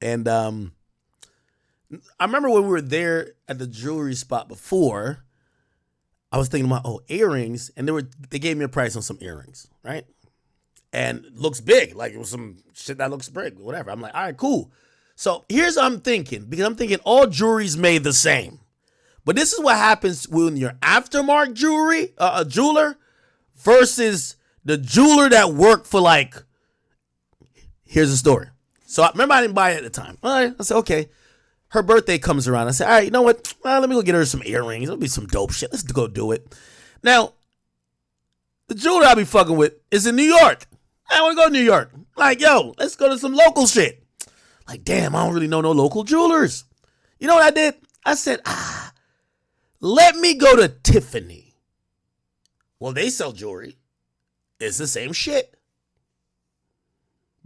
And I remember when we were there at the jewelry spot before, I was thinking about, earrings, and they gave me a price on some earrings, right? And it looks big, like it was some shit that looks big, whatever. I'm like, all right, cool. So here's what I'm thinking, because I'm thinking all jewelry's made the same. But this is what happens when you're aftermarket jewelry, a jeweler, versus the jeweler that worked for here's the story. So I remember I didn't buy it at the time. All right, I said, okay. Her birthday comes around. I said, all right, you know what? Well, let me go get her some earrings. It'll be some dope shit. Let's go do it. Now, the jeweler I'll be fucking with is in New York. I want to go to New York. Like, yo, let's go to some local shit. Like, damn, I don't really know no local jewelers. You know what I did? I said, let me go to Tiffany. Well, they sell jewelry. It's the same shit.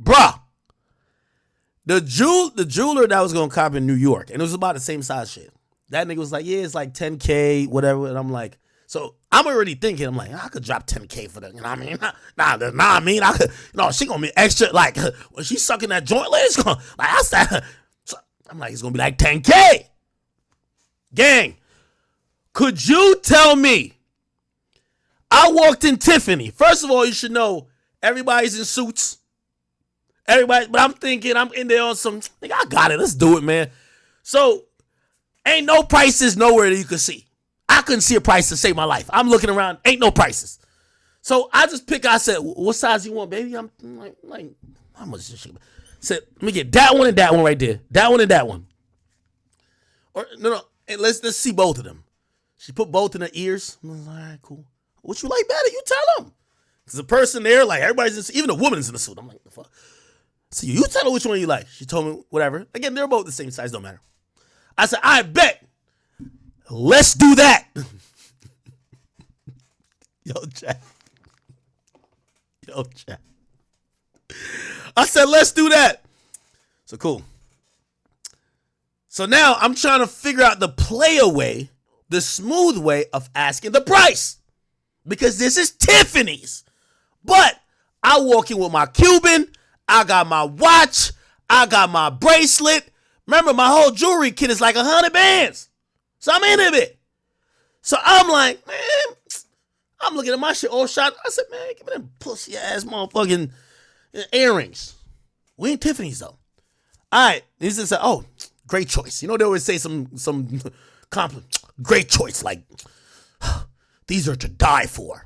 Bruh. The jeweler that was going to cop in New York, and it was about the same size shit. That nigga was like, yeah, it's like 10K, whatever. And I'm like, so I'm already thinking, I'm like, I could drop 10K for that. You know what I mean? I could, she going to be extra, like, when she's sucking that joint, it's going to, like, that's that. So I'm like, it's going to be like 10K. Gang, could you tell me? I walked in Tiffany. First of all, you should know, everybody's in suits. Everybody, but I'm thinking I'm in there on some, nigga, I got it. Let's do it, man. So, ain't no prices nowhere that you can see. I couldn't see a price to save my life. I'm looking around, ain't no prices. So I just I said, what size you want, baby? I'm like, how much is this shit? Said, let me get that one and that one right there. That one and that one. Or, no, and let's see both of them. She put both in her ears. I was like, all right, cool. What you like better? You tell them. There's a person there, like, everybody's in, even the woman's in the suit. I'm like, the fuck? So you tell her which one you like. She told me whatever. Again, they're both the same size, don't matter. I said, I bet. Let's do that. Yo, chat. I said, let's do that. So cool. So now I'm trying to figure out the way, the smooth way of asking the price. Because this is Tiffany's. But I walk in with my Cuban. I got my watch. I got my bracelet. Remember, my whole jewelry kit is like 100 bands. So I'm in it. So I'm like, man, I'm looking at my shit all shot. I said, man, give me them pussy ass motherfucking earrings. We ain't Tiffany's though. All right. He just said, oh, great choice. You know, they always say some compliment. Great choice. Like, these are to die for.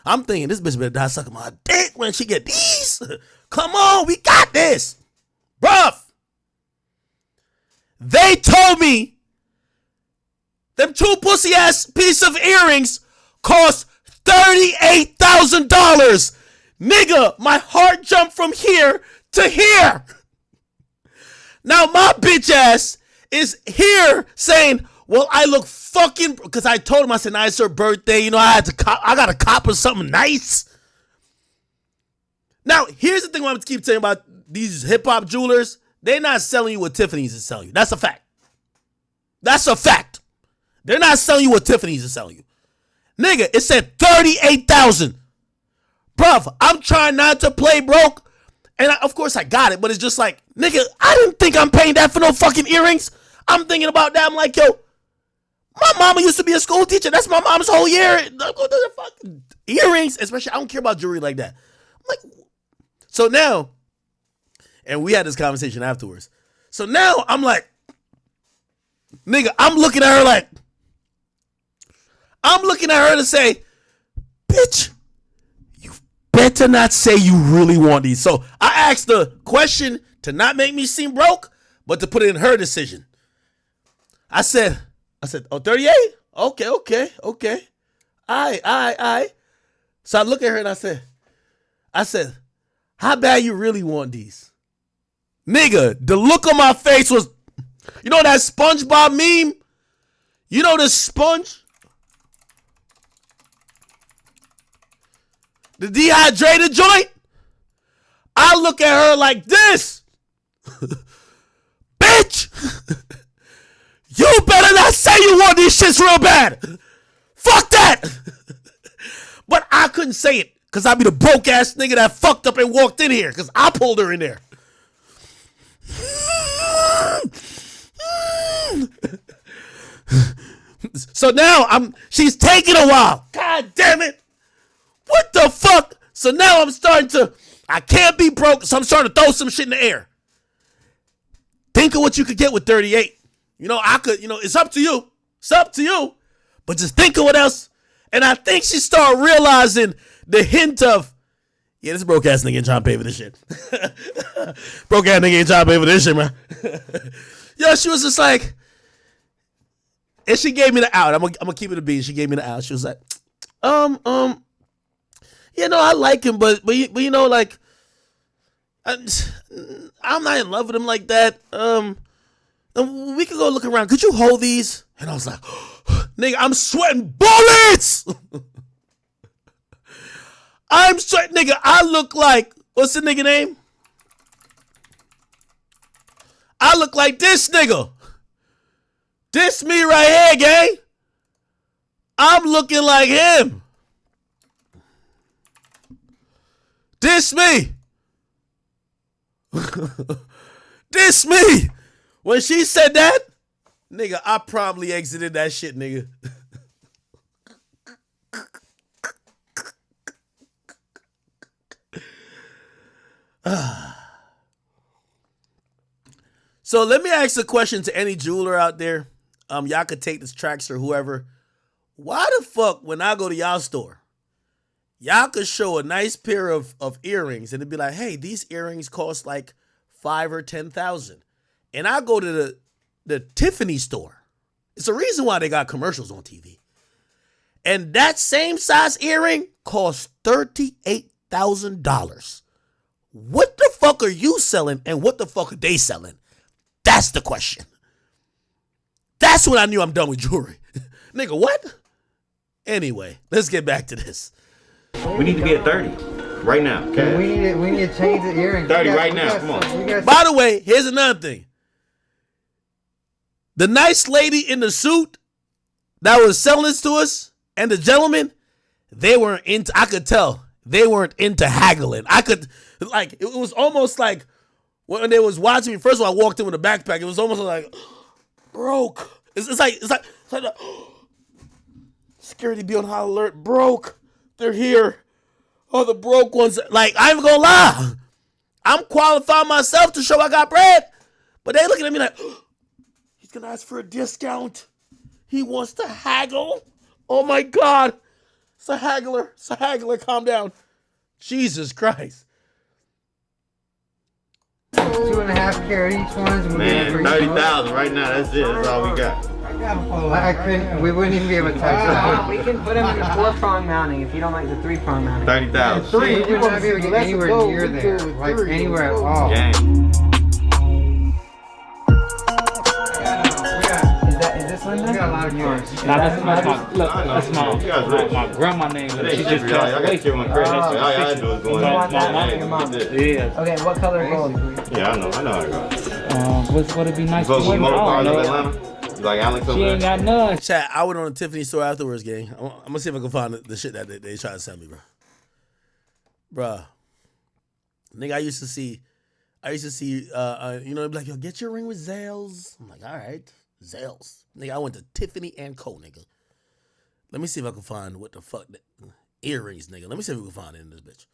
I'm thinking this bitch better die sucking my dick when she get these. Come on, we got this. Bruh. They told me them 2 pussy ass piece of earrings cost $38,000. Nigga, my heart jumped from here to here. Now my bitch ass is here saying, well, I look fucking, because I told him, I said, nah, it's her birthday. You know, I got to cop her something nice. Now, here's the thing I'm going to keep saying about these hip hop jewelers. They're not selling you what Tiffany's is selling you. That's a fact. That's a fact. They're not selling you what Tiffany's is selling you. Nigga, it said 38,000. Bruv, I'm trying not to play broke. And of course I got it, but it's just like, nigga, I didn't think I'm paying that for no fucking earrings. I'm thinking about that. I'm like, yo, my mama used to be a school teacher. That's my mom's whole year. Fucking earrings, especially, I don't care about jewelry like that. I'm like, so now, and we had this conversation afterwards. So now I'm like, nigga, I'm looking at her to say, bitch, you better not say you really want these. So I asked the question to not make me seem broke, but to put it in her decision. I said, oh, 38? Okay. I. So I look at her and I said, how bad you really want these? Nigga, the look on my face was, you know that SpongeBob meme? You know the sponge? The dehydrated joint? I look at her like this. Bitch! You better not say you want these shits real bad. Fuck that! But I couldn't say it because I'd be the broke ass nigga that fucked up and walked in here because I pulled her in there. So now she's taking a while. God damn it. What the fuck? So now I can't be broke, so I'm starting to throw some shit in the air. Think of what you could get with 38. You know, it's up to you. It's up to you. But just think of what else. And I think she started realizing the hint of, yeah, this broke ass nigga ain't trying to pay for this shit. Broke ass nigga ain't trying to pay for this shit, man. Yo, she was just like, and she gave me the out. I'm gonna keep it a beat. She gave me the out. She was like, you know, I like him, but you know, like, I'm not in love with him like that. We could go look around. Could you hold these? And I was like, nigga, I'm sweating bullets. I'm sweating, nigga. I look like, what's the nigga name? I look like this nigga. This me right here, gang. I'm looking like him. This me. This me. When she said that, nigga, I probably exited that shit, nigga. So let me ask a question to any jeweler out there. Y'all could take this tracks or whoever. Why the fuck, when I go to y'all store, y'all could show a nice pair of earrings and it'd be like, hey, these earrings cost like $5,000 or $10,000. And I go to the Tiffany store. It's a reason why they got commercials on TV. And that same size earring costs $38,000. What the fuck are you selling and what the fuck are they selling? That's the question. That's when I knew I'm done with jewelry. Nigga, what? Anyway, let's get back to this. We need to be at 30 right now. Okay? We need to change the earrings. 30 right now. Come on. By the way, here's another thing. The nice lady in the suit that was selling this to us and the gentleman, they weren't into, I could tell, they weren't into haggling. It was almost like when they was watching me, first of all, I walked in with a backpack. It was almost like, broke. It's like security be on high alert. Broke. They're here. Oh, the broke ones. Like, I ain't gonna lie. I'm qualifying myself to show I got bread. But they looking at me like, he's gonna ask for a discount. He wants to haggle. Oh my God. It's a haggler. It's a haggler. Calm down. Jesus Christ. 2.5 carat each ones. Man, 30,000 right now. That's it. That's all we got. I couldn't. We wouldn't even be able to touch that. We can put them in the 4-prong mounting if you don't like the 3-prong mounting. 30,000. We would not be able to get anywhere near there, like anywhere at all. Gang. Is this Linda? We got a lot of cars. Nah, that's my grandma name. She just passed away. All y'all do is go in Yeah. Okay, what color gold? Yeah, I know how to go. What's gonna be nice to Folks, women? motor cars I of don't know. Atlanta? You like Alex over She ain't there? got none. Chat, I went on a Tiffany store afterwards, gang. I'm gonna see if I can find the shit that they try to sell me, bro. Bruh. Nigga, I used to see, you know, be like, yo, get your ring with Zales. I'm like, all right, Zales. Nigga, I went to Tiffany and Co, nigga. Let me see if I can find what the fuck, earrings, nigga. Let me see if we can find it in this bitch.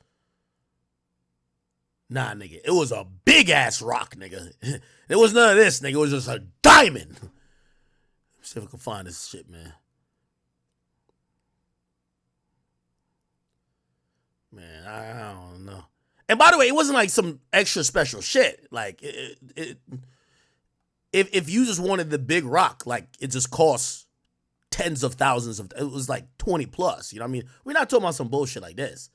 Nah, nigga, it was a big ass rock, nigga. It was none of this, nigga. It was just a diamond. Let me see if I can find this shit, man. Man, I don't know. And by the way, it wasn't like some extra special shit. Like, if you just wanted the big rock, like, it just costs tens of thousands of, it was like 20 plus, you know what I mean? We're not talking about some bullshit like this.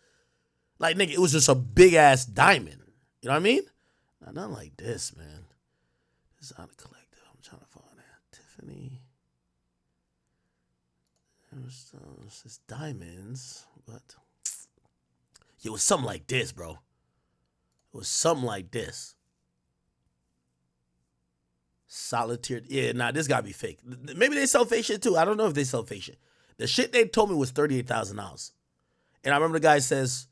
Like, nigga, it was just a big ass diamond. You know what I mean? Nah, nothing like this, man. This is out of collective. I'm trying to find that. Tiffany. It's just diamonds, but it was something like this, bro. It was something like this. Solitaire. Yeah, nah, this gotta be fake. Maybe they sell fake shit too. I don't know if they sell fake shit. The shit they told me was $38,000. And I remember the guy says,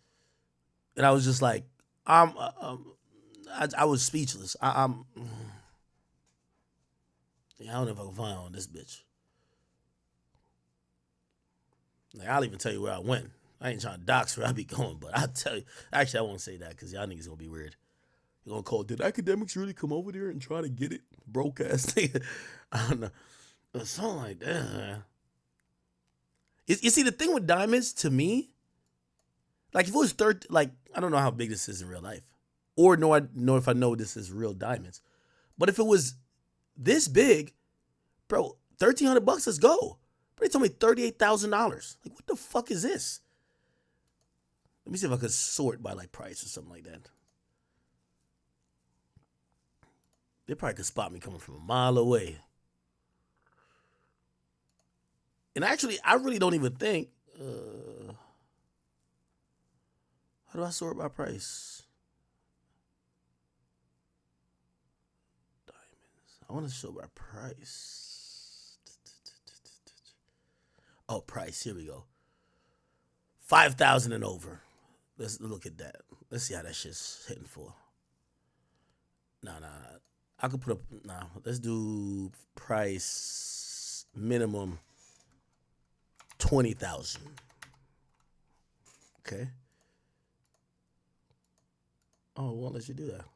and I was just like, I was speechless. Yeah, I don't know if I can find on this bitch. Like, I'll even tell you where I went. I ain't trying to dox where I be going, but I'll tell you. Actually, I won't say that because y'all niggas gonna be weird. You're gonna call, did Akademiks really come over there and try to get it? Broke ass nigga. I don't know. But something like that, man. You see, the thing with diamonds, to me, like if it was like, I don't know how big this is in real life. Or know if I know this is real diamonds. But if it was this big, bro, $1,300, let's go. But they told me $38,000. Like, what the fuck is this? Let me see if I could sort by like price or something like that. They probably could spot me coming from a mile away. And actually, I really don't even think, how do I sort by price? Diamonds. I want to show by price. Oh, price. Here we go. 5,000 and over. Let's look at that. Let's see how that shit's hitting for. Nah. I could put up. Nah. Let's do price minimum 20,000. Okay. Oh, it won't let you do that.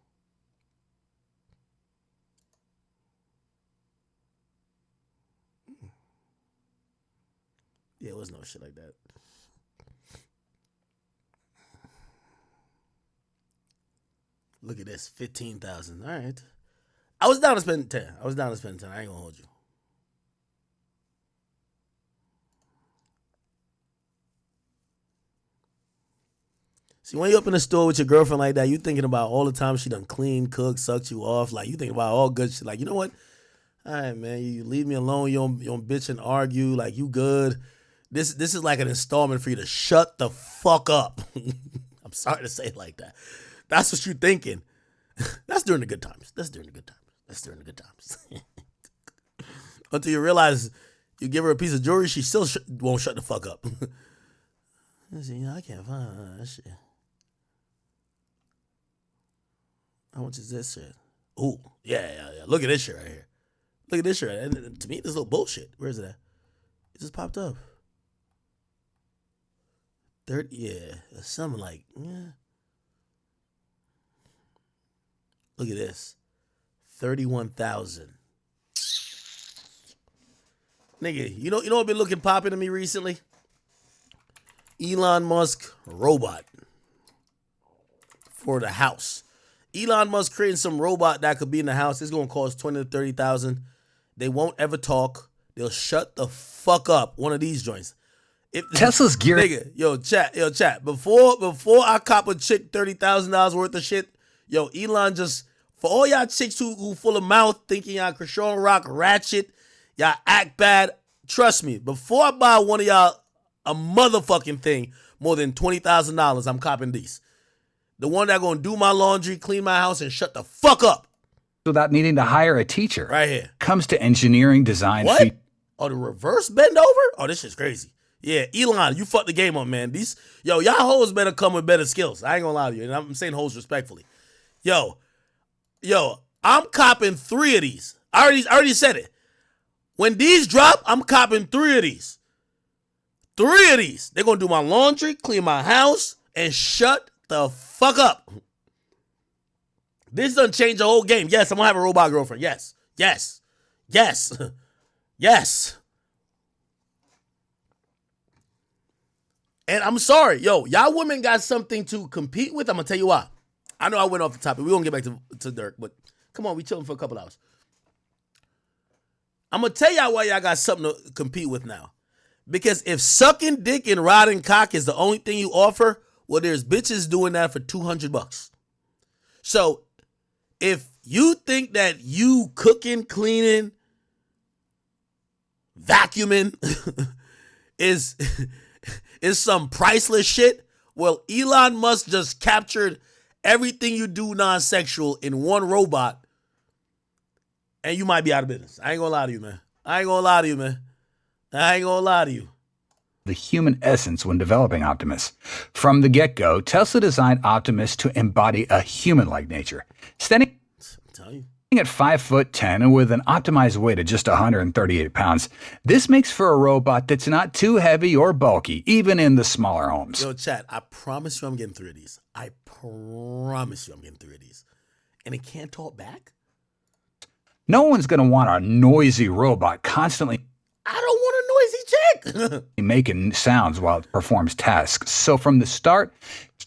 Yeah, it was no shit like that. Look at this, 15,000. All right. I was down to spend 10. I ain't gonna hold you. See, when you up in the store with your girlfriend like that, you thinking about all the time she done clean, cook, sucked you off. Like, you think about all good shit. Like, you know what? All right, man, you leave me alone. You don't bitch and argue. Like, you good. This is like an installment for you to shut the fuck up. I'm sorry to say it like that. That's what you're thinking. That's during the good times. Until you realize you give her a piece of jewelry, she still won't shut the fuck up. See, I can't find that shit. How much is this shit? Ooh, yeah. Look at this shit right here. Look at this shit. And to me, this little bullshit. Where is it at? It just popped up. 30, yeah. Something like, yeah. Look at this. 31,000. Nigga, you know what been looking popping to me recently? Elon Musk robot for the house. Elon Musk creating some robot that could be in the house. It's gonna cost $20,000 to $30,000. They won't ever talk. They'll shut the fuck up. One of these joints. Tesla's gear. Nigga, yo, chat. Before I cop a chick $30,000 worth of shit, yo, Elon just, for all y'all chicks who full of mouth thinking y'all Krishan Rock ratchet, y'all act bad, trust me, before I buy one of y'all a motherfucking thing more than $20,000, I'm copping these. The one that gonna do my laundry, clean my house, and shut the fuck up. Without needing to hire a teacher. Right here. Comes to engineering design. What? Oh, the reverse bend over? Oh, this shit's crazy. Yeah, Elon, you fucked the game up, man. Y'all hoes better come with better skills. I ain't gonna lie to you, and I'm saying hoes respectfully. Yo, I'm copping 3 of these. I already said it. When these drop, I'm copping 3 of these. 3 of these. They're gonna do my laundry, clean my house, and shut the fuck up. This doesn't change the whole game. Yes, I'm gonna have a robot girlfriend. Yes. And I'm sorry, y'all women got something to compete with. I'm gonna tell you why. I know I went off the topic. We won't get back to Durk, but come on, we chilling for a couple hours. I'm gonna tell y'all why y'all got something to compete with now. Because if sucking dick and riding cock is the only thing you offer, well, there's bitches doing that for $200. So if you think that you cooking, cleaning, vacuuming is some priceless shit, well, Elon Musk just captured everything you do non-sexual in one robot, and you might be out of business. I ain't gonna lie to you, man. The human essence when developing Optimus. From the get-go, Tesla designed Optimus to embody a human-like nature. Standing at 5'10" and with an optimized weight of just 138 pounds, this makes for a robot that's not too heavy or bulky, even in the smaller homes. Yo, chat, I promise you I'm getting 3 of these. And it can't talk back? No one's going to want a noisy robot constantly. I don't want a noisy chick. Making sounds while it performs tasks. So from the start,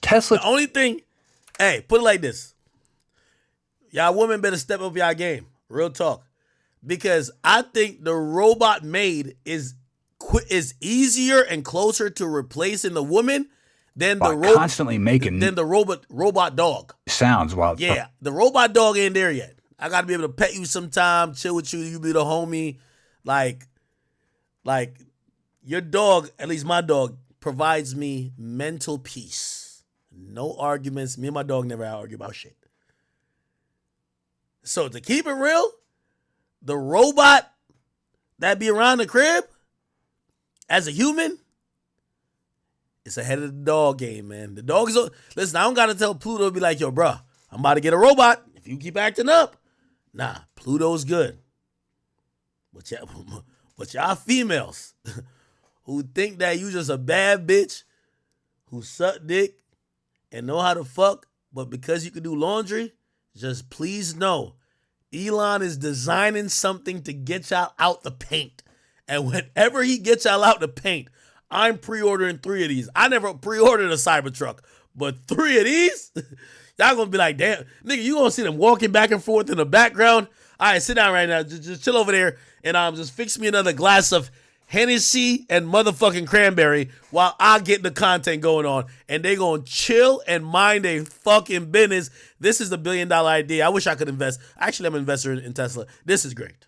Tesla. The only thing, hey, put it like this. Y'all women better step up y'all game. Real talk. Because I think the robot maid is easier and closer to replacing the woman than the constantly making than the robot dog. Sounds while the robot dog ain't there yet. I gotta be able to pet you sometime, chill with you, you be the homie. Like your dog, at least my dog, provides me mental peace. No arguments. Me and my dog never argue about shit. So to keep it real, the robot that be around the crib as a human, it's ahead of the dog game, man. The dog is, listen, I don't gotta tell Pluto to be like, yo, bro, I'm about to get a robot. If you keep acting up, nah, Pluto's good. But y'all females who think that you just a bad bitch who suck dick and know how to fuck, but because you can do laundry, just please know, Elon is designing something to get y'all out the paint. And whenever he gets y'all out the paint, I'm pre-ordering 3 of these. I never pre-ordered a Cybertruck, but 3 of these? Y'all gonna be like, damn, nigga, you gonna see them walking back and forth in the background. All right, sit down right now. Just chill over there and just fix me another glass of Hennessy and motherfucking cranberry while I get the content going on. And they gonna chill and mind their fucking business. This is the $1 billion idea. I wish I could invest. Actually, I'm an investor in Tesla. This is great.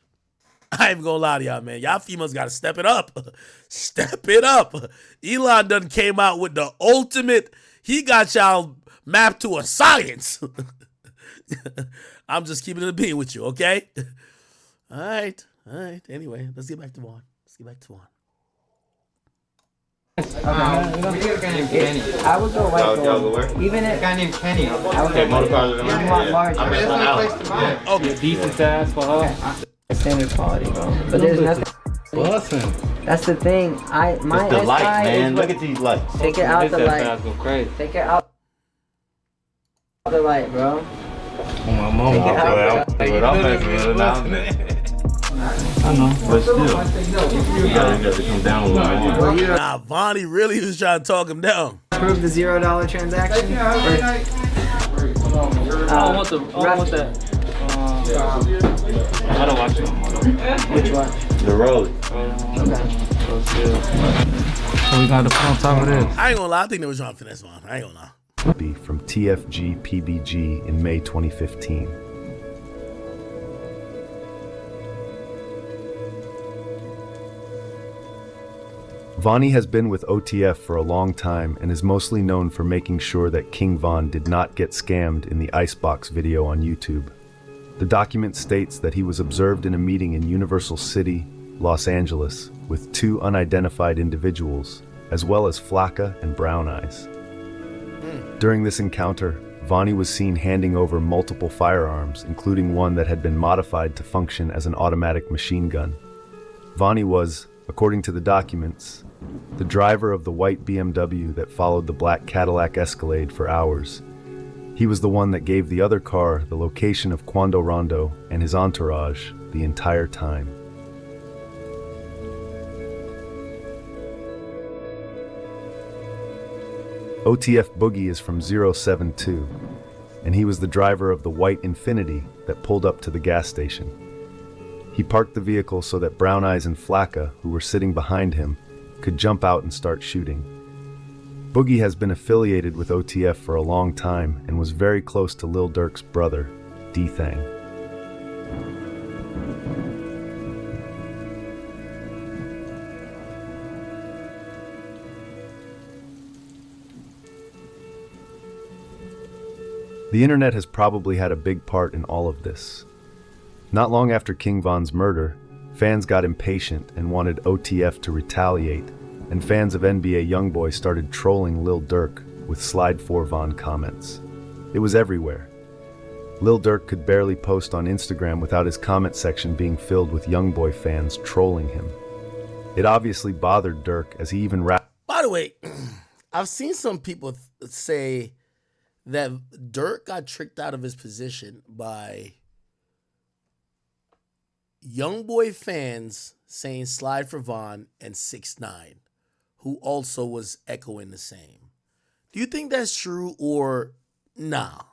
I ain't even gonna lie to y'all, man. Y'all females gotta step it up. Step it up. Elon done came out with the ultimate. He got y'all mapped to a science. I'm just keeping it a bean with you, okay? All right. Anyway, let's get back to Vaughn. I would go white gold. Even if a guy named Kenny. I would go white gold. I'm a lot larger. Okay. Decent size for her. Standard quality, bro. But there's nothing. Bussin'. That's the thing. My it's the lights, man. Look at these lights. Take it out the light. Go crazy. Take it out the light, bro. My mom. Take it out. I'm I know. But still, you gotta come down a little more. Nah, Vonnie really was trying to talk him down. Prove the $0 transaction. I don't want that. I don't watch it no more. Which one? The road. So we got to put on top of this. I ain't gonna lie, I think they were trying to finesse Von. I ain't gonna lie. From TFG PBG in May 2015. Vonnie has been with OTF for a long time and is mostly known for making sure that King Von did not get scammed in the Icebox video on YouTube. The document states that he was observed in a meeting in Universal City, Los Angeles, with two unidentified individuals, as well as Flacca and Brown Eyes. During this encounter, Vonnie was seen handing over multiple firearms, including one that had been modified to function as an automatic machine gun. Vonnie was, according to the documents, the driver of the white BMW that followed the black Cadillac Escalade for hours. He was the one that gave the other car the location of Quando Rondo and his entourage the entire time. OTF Boogie is from 072, and he was the driver of the white Infiniti that pulled up to the gas station. He parked the vehicle so that Brown Eyes and Flacca, who were sitting behind him, could jump out and start shooting. Boogie has been affiliated with OTF for a long time and was very close to Lil Durk's brother, D-Thang. The internet has probably had a big part in all of this. Not long after King Von's murder, fans got impatient and wanted OTF to retaliate, and fans of NBA Youngboy started trolling Lil Durk with Slide 4 Von comments. It was everywhere. Lil Durk could barely post on Instagram without his comment section being filled with Youngboy fans trolling him. It obviously bothered Durk, as he even rapped. By the way, I've seen some people say that Durk got tricked out of his position by Youngboy fans saying Slide for Von and 6ix9ine, who also was echoing the same. Do you think that's true or nah?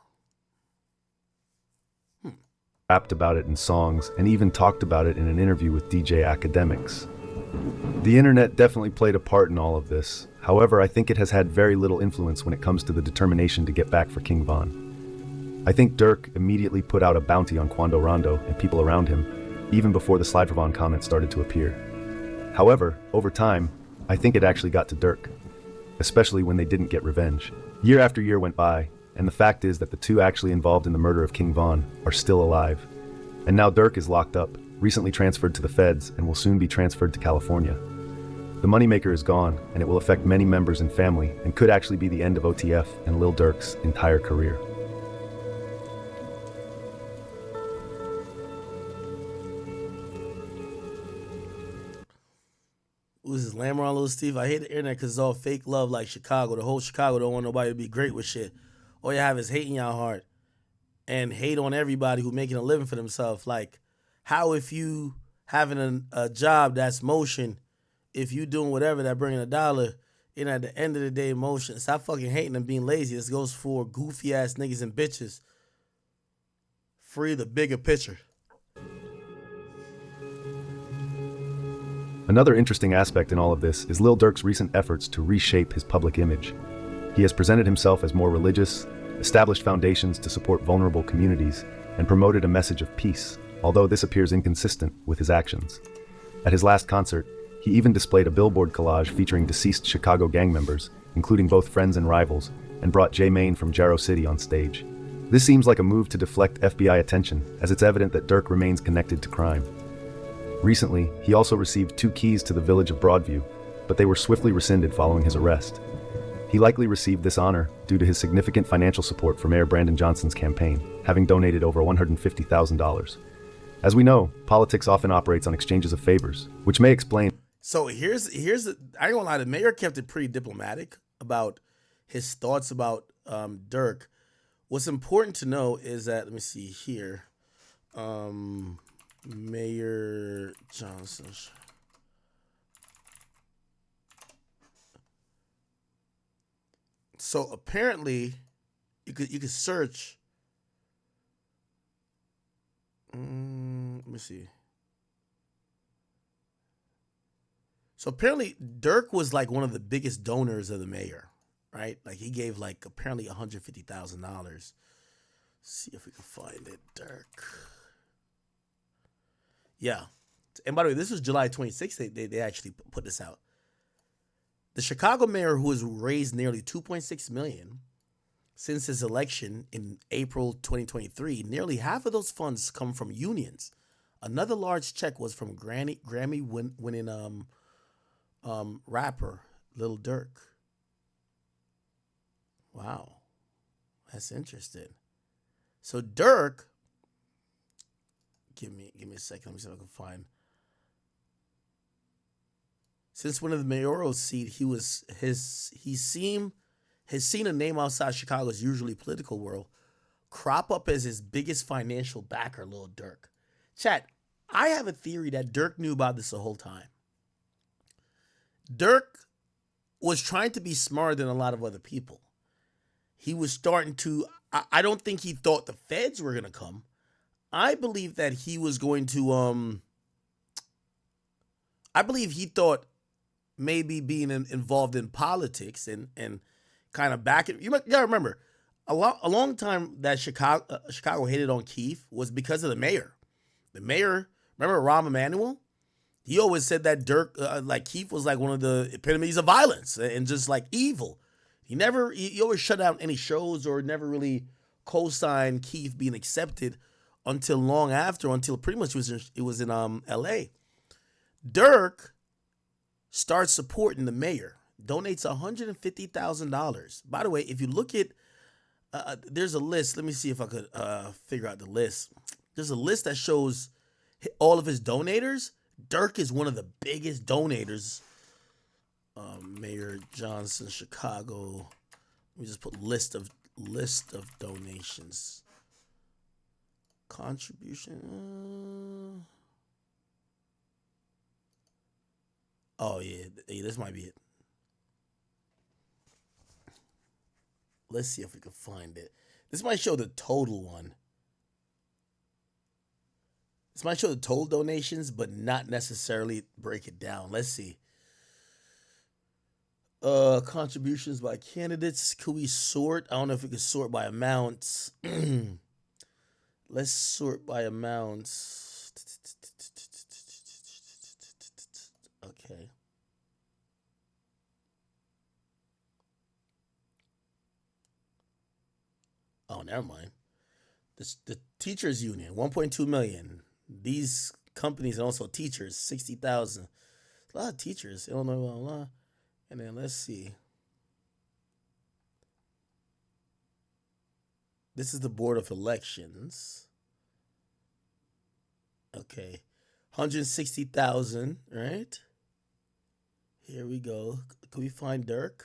Rapped about it in songs and even talked about it in an interview with DJ Akademiks. The internet definitely played a part in all of this. However, I think it has had very little influence when it comes to the determination to get back for King Von. I think Durk immediately put out a bounty on Quando Rondo and people around him, even before the Slide for Von comments started to appear. However, over time, I think it actually got to Durk, especially when they didn't get revenge. Year after year went by, and the fact is that the two actually involved in the murder of King Von are still alive. And now Durk is locked up, recently transferred to the feds, and will soon be transferred to California. The moneymaker is gone, and it will affect many members and family, and could actually be the end of OTF and Lil Durk's entire career. Who's this, Lamar on Lil Steve? I hate the internet because it's all fake love like Chicago. The whole Chicago don't want nobody to be great with shit. All you have is hate in your heart and hate on everybody who making a living for themselves. Like, how if you having a job that's motion, if you doing whatever that bringing $1, and at the end of the day, motion. Stop fucking hating and being lazy. This goes for goofy ass niggas and bitches. Free the bigger picture. Another interesting aspect in all of this is Lil Durk's recent efforts to reshape his public image. He has presented himself as more religious, established foundations to support vulnerable communities, and promoted a message of peace, although this appears inconsistent with his actions. At his last concert, he even displayed a billboard collage featuring deceased Chicago gang members, including both friends and rivals, and brought J Main from Jarrow City on stage. This seems like a move to deflect FBI attention, as it's evident that Durk remains connected to crime. Recently, he also received 2 keys to the village of Broadview, but they were swiftly rescinded following his arrest. He likely received this honor due to his significant financial support for Mayor Brandon Johnson's campaign, having donated over $150,000. As we know, politics often operates on exchanges of favors, which may explain. So here's I ain't gonna lie, the mayor kept it pretty diplomatic about his thoughts about Durk. What's important to know is that, let me see here. Mayor Johnson. So apparently, you could search. Let me see. So apparently, Durk was like one of the biggest donors of the mayor, right? Like he gave like apparently $150,000. See if we can find it, Durk. Yeah, and by the way, this was July 26th. They actually put this out. The Chicago mayor, who has raised nearly $2.6 million since his election in April 2023, nearly half of those funds come from unions. Another large check was from Grammy-winning rapper Lil Durk. Wow, that's interesting. So Durk, give me a second. Let me see if I can find. Since winning the mayoral seat, he's seen a name outside Chicago's usually political world crop up as his biggest financial backer, Lil Durk. Chat, I have a theory that Durk knew about this the whole time. Durk was trying to be smarter than a lot of other people. He was starting to, I don't think he thought the feds were going to come. I believe that he was going to, I believe he thought maybe being involved in politics and kind of back it. You gotta remember, a long time that Chicago hated on Keith was because of the mayor. The mayor, remember Rahm Emanuel? He always said that Durk, like Keith, was like one of the epitomes of violence and just like evil. He always shut down any shows or never really co-signed Keith being accepted until long after, until pretty much it was in L.A. Durk starts supporting the mayor, donates $150,000. By the way, if you look at, there's a list. Let me see if I could figure out the list. There's a list that shows all of his donators. Durk is one of the biggest donators. Mayor Johnson, Chicago. Let me just put list of donations. Contribution. Oh, yeah, this might be it. Let's see if we can find it. This might show the total one. This might show the total donations, but not necessarily break it down. Let's see. Contributions by candidates. Could we sort? I don't know if we could sort by amounts. Let's sort by amounts. Okay. Oh, never mind. The teachers union, 1.2 million. These companies and also teachers, 60,000. A lot of teachers, Illinois, blah, blah, blah. And then let's see. This is the Board of Elections. Okay. 160,000, right? Here we go. Can we find Durk?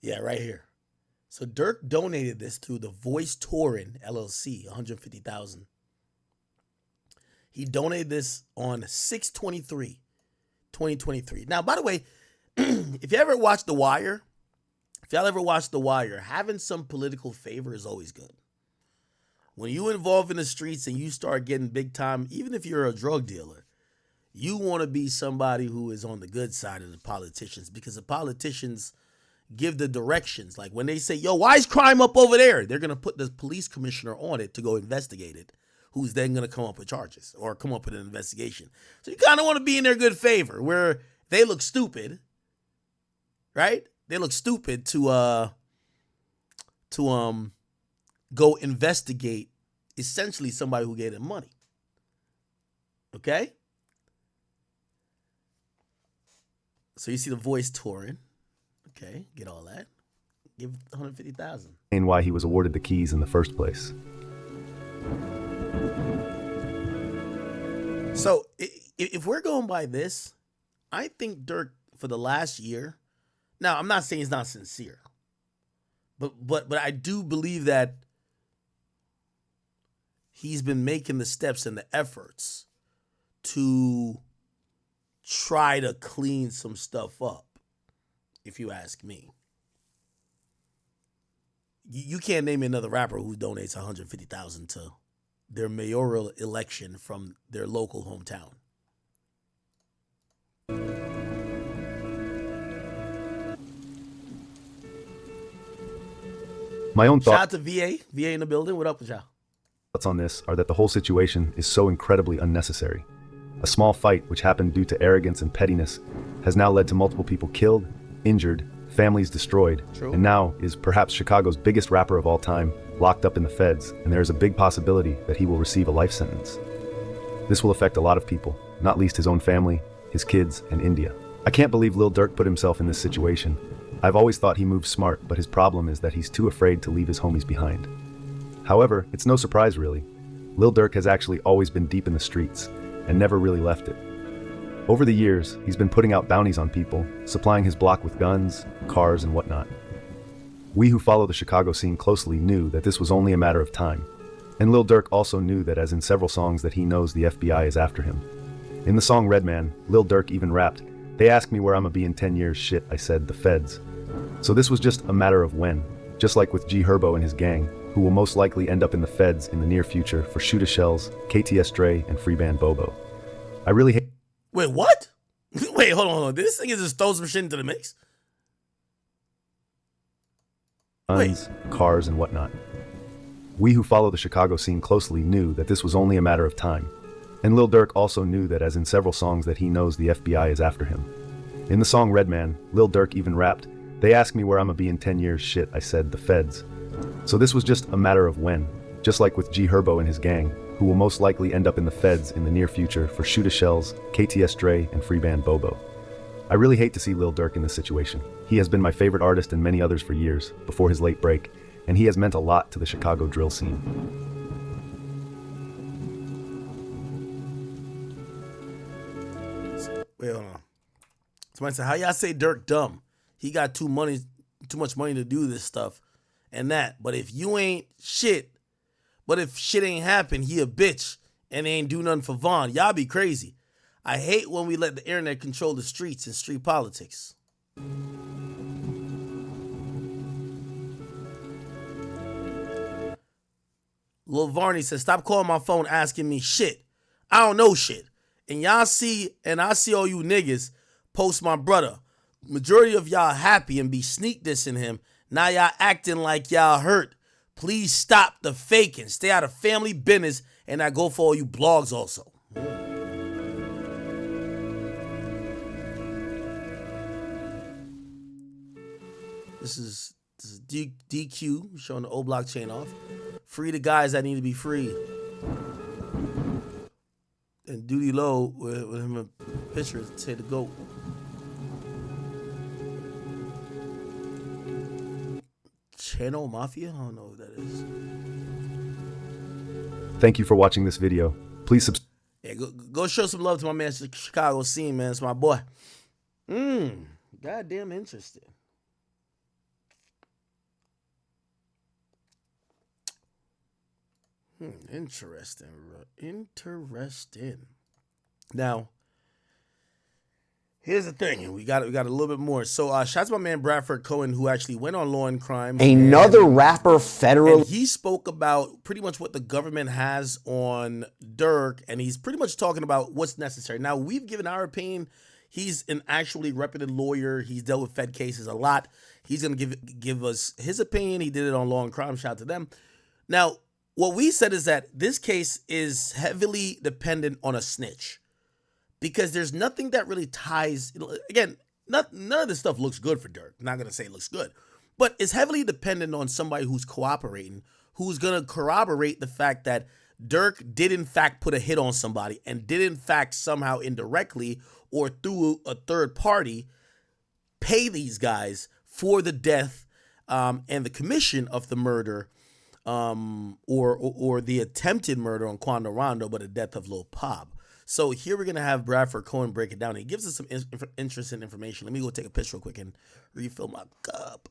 Yeah, right here. So Durk donated this through the Voice Touring LLC, 150,000. He donated this on 6/23/2023. Now, by the way, if you ever watch The Wire, having some political favor is always good. When you involve in the streets and you start getting big time, even if you're a drug dealer, you want to be somebody who is on the good side of the politicians, because the politicians give the directions. Like when they say, yo, why is crime up over there? They're going to put the police commissioner on it to go investigate it, who's then going to come up with charges or come up with an investigation. So you kind of want to be in their good favor, where they look stupid, right? They look stupid to go investigate essentially somebody who gave them money. Okay? So you see the Voice Touring. Okay, get all that. Give 150,000. And why he was awarded the keys in the first place. So if we're going by this, I think Durk for the last year. Now I'm not saying he's not sincere, but I do believe that he's been making the steps and the efforts to try to clean some stuff up, if you ask me. You can't name me another rapper who donates $150,000 to their mayoral election from their local hometown. My own Shout out to VA in the building. What up with y'all? thoughts on this are that the whole situation is so incredibly unnecessary. A small fight which happened due to arrogance and pettiness has now led to multiple people killed, injured, families destroyed, and now is perhaps Chicago's biggest rapper of all time locked up in the feds, and there is a big possibility that he will receive a life sentence. This will affect a lot of people, not least his own family, his kids, and India. I can't believe Lil Durk put himself in this situation. I've always thought he moves smart, but his problem is that he's too afraid to leave his homies behind. However, it's no surprise really. Lil Durk has actually always been deep in the streets and never really left it. Over the years, he's been putting out bounties on people, supplying his block with guns, cars, and whatnot. We who follow the Chicago scene closely knew that this was only a matter of time. And Lil Durk also knew that, as in several songs, that he knows the FBI is after him. In the song Redman, Lil Durk even rapped, "They ask me where I'ma be in 10 years, shit, I said, the feds." So this was just a matter of when, just like with G Herbo and his gang, who will most likely end up in the feds in the near future for Shoota Shells, KTS Dre, and Freeband Bobo. I really hate— Wait, what? Wait, hold on. This thing is just throw some shit into the mix? guns, cars, and whatnot. We who follow the Chicago scene closely knew that this was only a matter of time. And Lil Durk also knew that, as in several songs, that he knows the FBI is after him. In the song Redman, Lil Durk even rapped, "They ask me where I'ma be in 10 years, shit, I said, the feds." So this was just a matter of when, just like with G Herbo and his gang, who will most likely end up in the feds in the near future for Shoota Shells, KTS Dre, and Freeband Bobo. I really hate to see Lil Durk in this situation. He has been my favorite artist and many others for years, before his late break, and he has meant a lot to the Chicago drill scene. Wait, hold on. Somebody said, how y'all say Durk dumb? He got too much money to do this stuff and that. But if you ain't shit, but if shit ain't happen, he a bitch and ain't do nothing for Vaughn. Y'all be crazy. I hate when we let the internet control the streets and street politics. Lil Varney says, stop calling my phone asking me shit. I don't know shit. And y'all see, and I see all you niggas post my brother. Majority of y'all happy and be sneak dissing him. Now y'all acting like y'all hurt. Please stop the faking. Stay out of family business, and I go for all you blogs also. This is DQ showing the old blockchain off. Free the guys that need to be free. And Duty Low with him a picture say the GOAT. Channel Mafia? I don't know what that is. Thank you for watching this video. Please subscribe. Yeah, go show some love to my man Chicago scene, man. It's my boy. Goddamn interesting. Interesting. Now, here's the thing. We got a little bit more. So, shout out to my man Bradford Cohen, who actually went on Law and Crime. Another rapper federal. And he spoke about pretty much what the government has on Durk, and he's pretty much talking about what's necessary. Now, we've given our opinion. He's an actually reputed lawyer. He's dealt with Fed cases a lot. He's going to give us his opinion. He did it on Law and Crime. Shout out to them. Now, what we said is that this case is heavily dependent on a snitch because there's nothing that really ties. Again, none of this stuff looks good for Durk. I'm not going to say it looks good, but it's heavily dependent on somebody who's cooperating, who's going to corroborate the fact that Durk did in fact put a hit on somebody and did in fact somehow indirectly or through a third party pay these guys for the death and the commission of the murder. Or the attempted murder on Quando Rondo, but the death of Lil Pop. So here we're going to have Bradford Cohen break it down. He gives us some interesting information. Let me go take a piss real quick and refill my cup.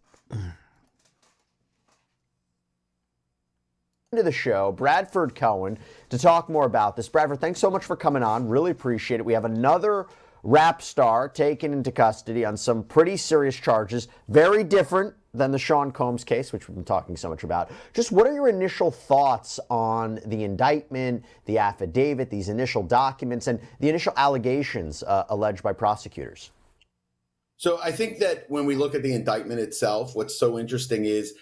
of the show, Bradford Cohen, to talk more about this. Bradford, thanks so much for coming on. Really appreciate it. We have another rap star taken into custody on some pretty serious charges, very different than the Sean Combs case, which we've been talking so much about. Just what are your initial thoughts on the indictment, the affidavit, these initial documents, and the initial allegations alleged by prosecutors? So I think that when we look at the indictment itself, what's so interesting is,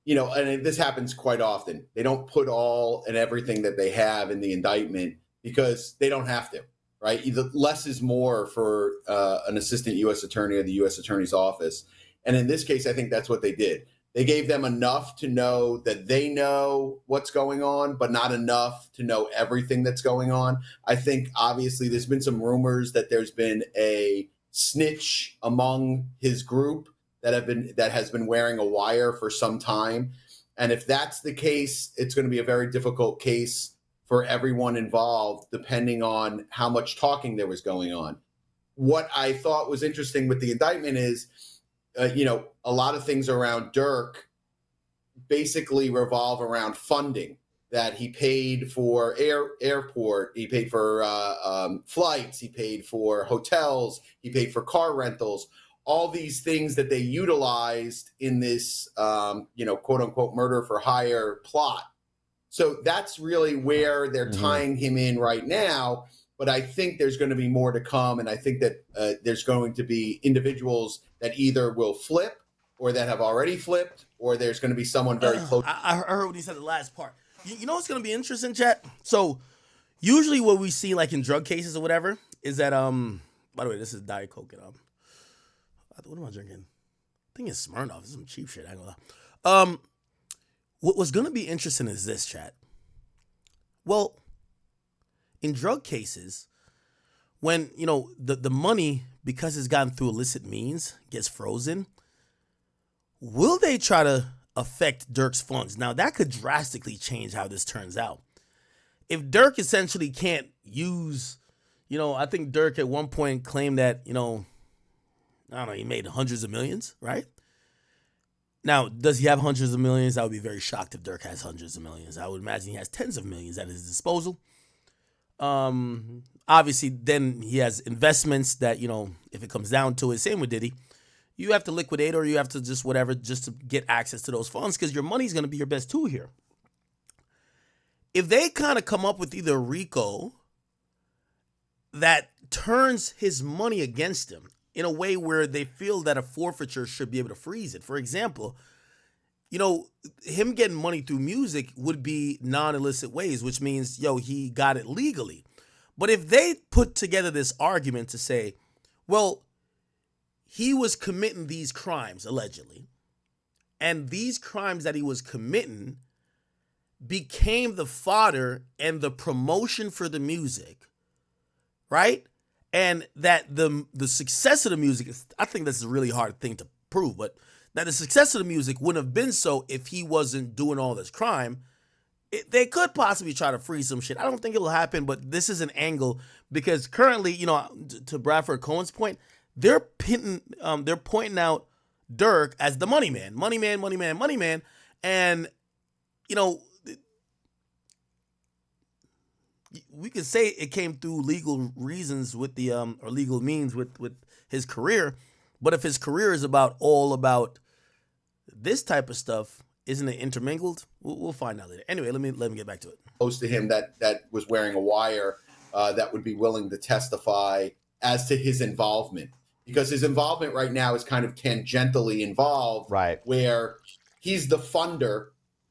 and this happens quite often, they don't put all and everything that they have in the indictment because they don't have to, right? Less is more for an assistant U.S. attorney or the U.S. attorney's office. And in this case, I think that's what they did. They gave them enough to know that they know what's going on, but not enough to know everything that's going on. I think, obviously, there's been some rumors that there's been a snitch among his group that has been wearing a wire for some time. And if that's the case, it's going to be a very difficult case for everyone involved, depending on how much talking there was going on. What I thought was interesting with the indictment is, a lot of things around Durk basically revolve around funding that he paid for airport, he paid for flights, he paid for hotels, he paid for car rentals, all these things that they utilized in this, quote unquote, murder for hire plot. So that's really where they're tying him in right now. But I think there's going to be more to come. And I think that there's going to be individuals that either will flip or that have already flipped, or there's going to be someone very close. I heard what he said the last part. You know what's going to be interesting, chat? So usually what we see like in drug cases or whatever is that, by the way, this is Diet Coke. And, what am I drinking? I think it's Smirnoff. This is some cheap shit. I ain't gonna lie. What's going to be interesting is this, chat. Well, in drug cases, when, the money, because it's gotten through illicit means, gets frozen, will they try to affect Durk's funds? Now, that could drastically change how this turns out. If Durk essentially can't use, I think Durk at one point claimed that, I don't know, he made hundreds of millions, right? Now, does he have hundreds of millions? I would be very shocked if Durk has hundreds of millions. I would imagine he has tens of millions at his disposal. Obviously, then he has investments that, if it comes down to it, same with Diddy, you have to liquidate or you have to just whatever, just to get access to those funds because your money's going to be your best tool here. If they kind of come up with either RICO that turns his money against him in a way where they feel that a forfeiture should be able to freeze it. For example, him getting money through music would be non-illicit ways, which means, he got it legally. But if they put together this argument to say, well, he was committing these crimes, allegedly, and these crimes that he was committing became the fodder and the promotion for the music, right? And that the success of the music, I think that's a really hard thing to prove, but that the success of the music wouldn't have been so if he wasn't doing all this crime. They could possibly try to freeze some shit. I don't think it'll happen, but this is an angle because currently, to Bradford Cohen's point, they're pointing out Durk as the money man, and we could say it came through legal reasons with the or legal means with his career, but if his career is all about this type of stuff, isn't it intermingled? We'll find out later. Anyway, let me get back to it. Close to him that was wearing a wire that would be willing to testify as to his involvement, because his involvement right now is kind of tangentially involved, right? Where he's the funder,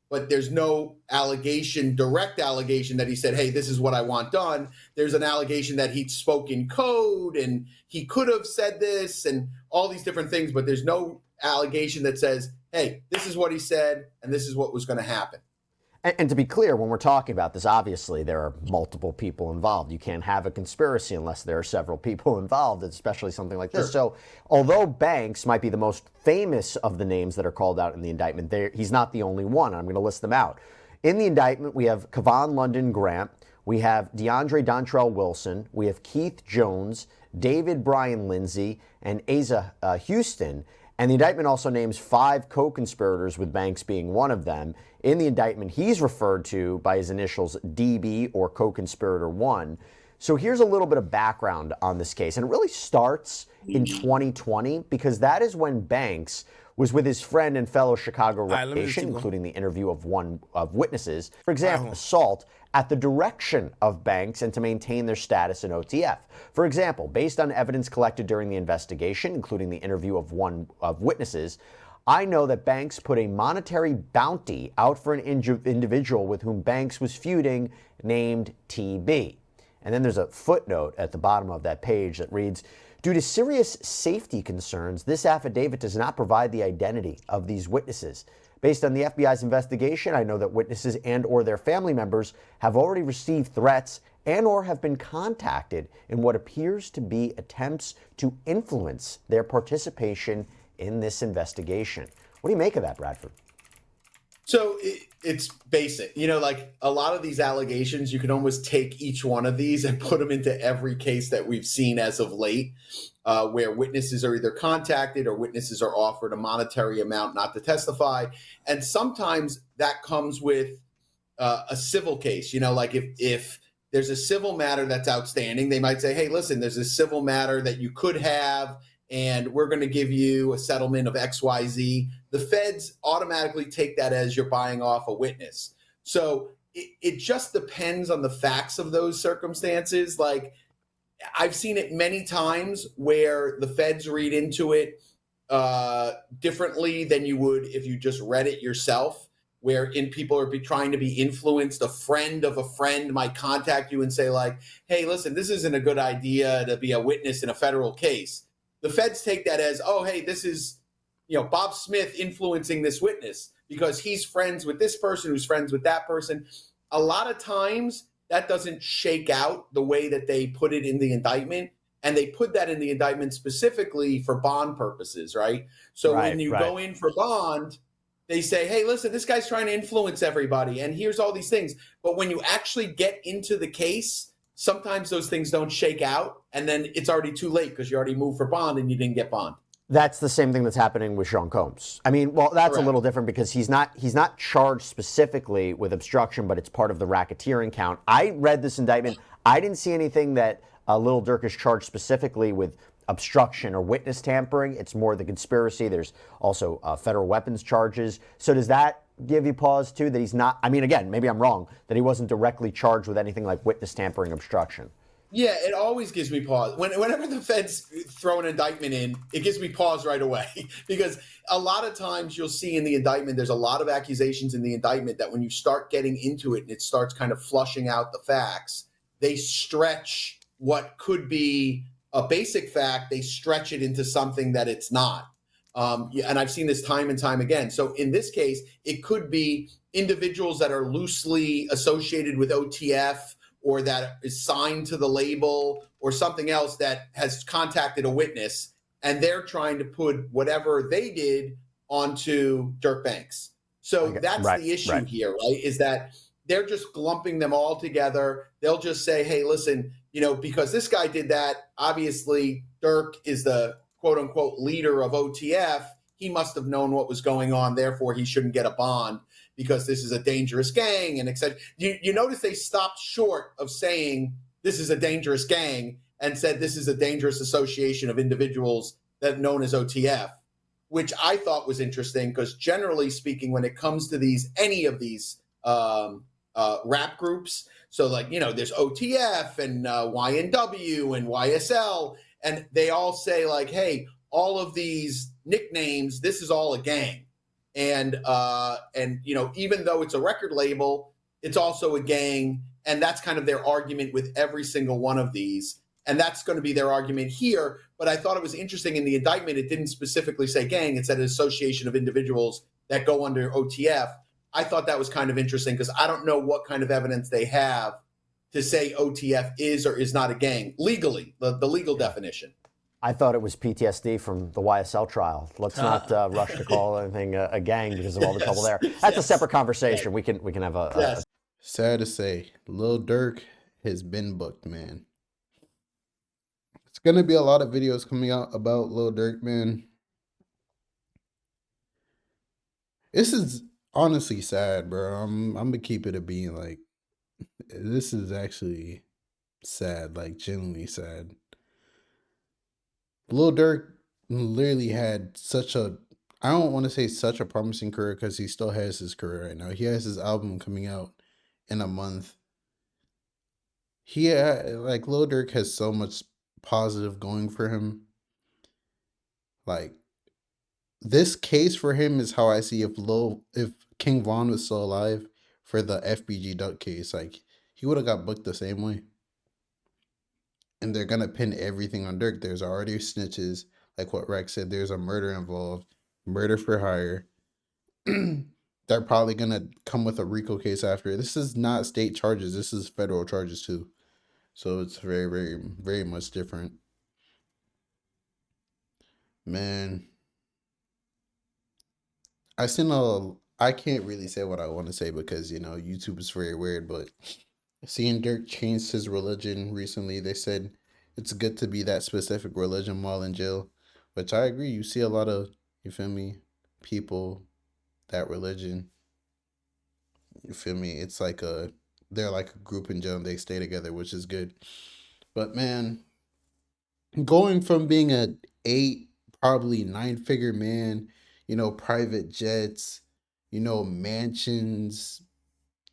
but there's no direct allegation that he said, hey, this is what I want done. There's an allegation that he spoke in code and he could have said this and all these different things, but there's no allegation that says, hey, this is what he said and this is what was going to happen. And to be clear, when we're talking about this, obviously there are multiple people involved. You can't have a conspiracy unless there are several people involved, especially something like this. So although Banks might be the most famous of the names that are called out in the indictment, he's not the only one. I'm going to list them out. In the indictment, we have Kevon London Grant, we have DeAndre Dontrell Wilson, we have Keith Jones, David Brian Lindsay, and Asa Houston. And the indictment also names 5 co-conspirators, with Banks being one of them. In the indictment, he's referred to by his initials DB, or co-conspirator 1. So here's a little bit of background on this case. And it really starts in 2020, because that is when Banks was with his friend and fellow Chicago reputation, including the interview of one of witnesses. For example, assault at the direction of Banks and to maintain their status in OTF. For example, based on evidence collected during the investigation, including the interview of one of witnesses, I know that Banks put a monetary bounty out for an individual with whom Banks was feuding, named TB. And then there's a footnote at the bottom of that page that reads, due to serious safety concerns, this affidavit does not provide the identity of these witnesses. Based on the FBI's investigation, I know that witnesses and or their family members have already received threats and or have been contacted in what appears to be attempts to influence their participation in this investigation. What do you make of that, Bradford? So it's basic. You know, like a lot of these allegations, you can almost take each one of these and put them into every case that we've seen as of late, where witnesses are either contacted or witnesses are offered a monetary amount not to testify. And sometimes that comes with a civil case. You know, like if there's a civil matter that's outstanding, they might say, hey, listen, there's a civil matter that you could have, and we're going to give you a settlement of XYZ. The feds automatically take that as you're buying off a witness. So it just depends on the facts of those circumstances. Like, I've seen it many times where the feds read into it differently than you would if you just read it yourself, wherein people are trying to be influenced. A friend of a friend might contact you and say, like, hey, listen, this isn't a good idea to be a witness in a federal case. The feds take that as, oh, hey, this is, you know, Bob Smith influencing this witness because he's friends with this person who's friends with that person. A lot of times that doesn't shake out the way that they put it in the indictment. And they put that in the indictment specifically for bond purposes, right? So when you go in for bond, they say, hey, listen, this guy's trying to influence everybody, and here's all these things. But when you actually get into the case, sometimes those things don't shake out, and then it's already too late because you already moved for bond and you didn't get bond. That's the same thing that's happening with Sean Combs. I mean, well, that's a little different because he's not charged specifically with obstruction, but it's part of the racketeering count. I read this indictment. I didn't see anything that Lil Durk is charged specifically with obstruction or witness tampering. It's more the conspiracy. There's also federal weapons charges. So does that give you pause too, that he's not, I mean, again, maybe I'm wrong, that he wasn't directly charged with anything like witness tampering, obstruction? Yeah, it always gives me pause. Whenever the feds throw an indictment in, it gives me pause right away because a lot of times you'll see in the indictment, there's a lot of accusations in the indictment that when you start getting into it and it starts kind of flushing out the facts, they stretch what could be a basic fact, they stretch it into something that it's not. And I've seen this time and time again. So in this case, it could be individuals that are loosely associated with OTF or that is signed to the label or something else that has contacted a witness, and they're trying to put whatever they did onto Durk Banks. So that's the issue here, right? Is that they're just lumping them all together. They'll just say, hey, listen, you know, because this guy did that, obviously Durk is the quote unquote leader of OTF. He must have known what was going on. Therefore, he shouldn't get a bond because this is a dangerous gang and etc. You notice they stopped short of saying this is a dangerous gang and said this is a dangerous association of individuals that known as OTF, which I thought was interesting because generally speaking, when it comes to any of these rap groups, so like, you know, there's OTF and YNW and YSL, and they all say like, hey, all of these nicknames, this is all a gang. And you know, even though it's a record label, it's also a gang. And that's kind of their argument with every single one of these. And that's going to be their argument here. But I thought it was interesting in the indictment, it didn't specifically say gang. It said an association of individuals that go under OTF. I thought that was kind of interesting because I don't know what kind of evidence they have to say OTF is or is not a gang legally, the legal definition. I thought it was PTSD from the YSL trial. Let's not rush to call anything a gang because of all the trouble there. That's a separate conversation. We can have a Sad to say, Lil Durk has been booked, man. It's gonna be a lot of videos coming out about Lil Durk, man. This is honestly sad, bro. I'm gonna keep it a being. Like, this is actually sad, like genuinely sad. Lil Durk literally had such a, I don't want to say such a promising career because he still has his career right now. He has his album coming out in a month. Like Lil Durk has so much positive going for him. Like, this case for him is how I see if King Von was still alive for the FBG Duck case. Like, he would have got booked the same way. And they're gonna pin everything on Dirk. There's already snitches, like what Rex said. There's a murder involved, murder for hire. They're probably gonna come with a RICO case after. This is not state charges. This is federal charges too. So it's very, very, very much different. Man, I can't really say what I want to say because YouTube is very weird. But seeing Dirk change his religion recently, they said it's good to be that specific religion while in jail, which I agree. You see a lot of, you feel me, people that religion. You feel me? It's like they're like a group in jail and they stay together, which is good. But man, going from being a 8, probably 9-figure man, private jets, mansions,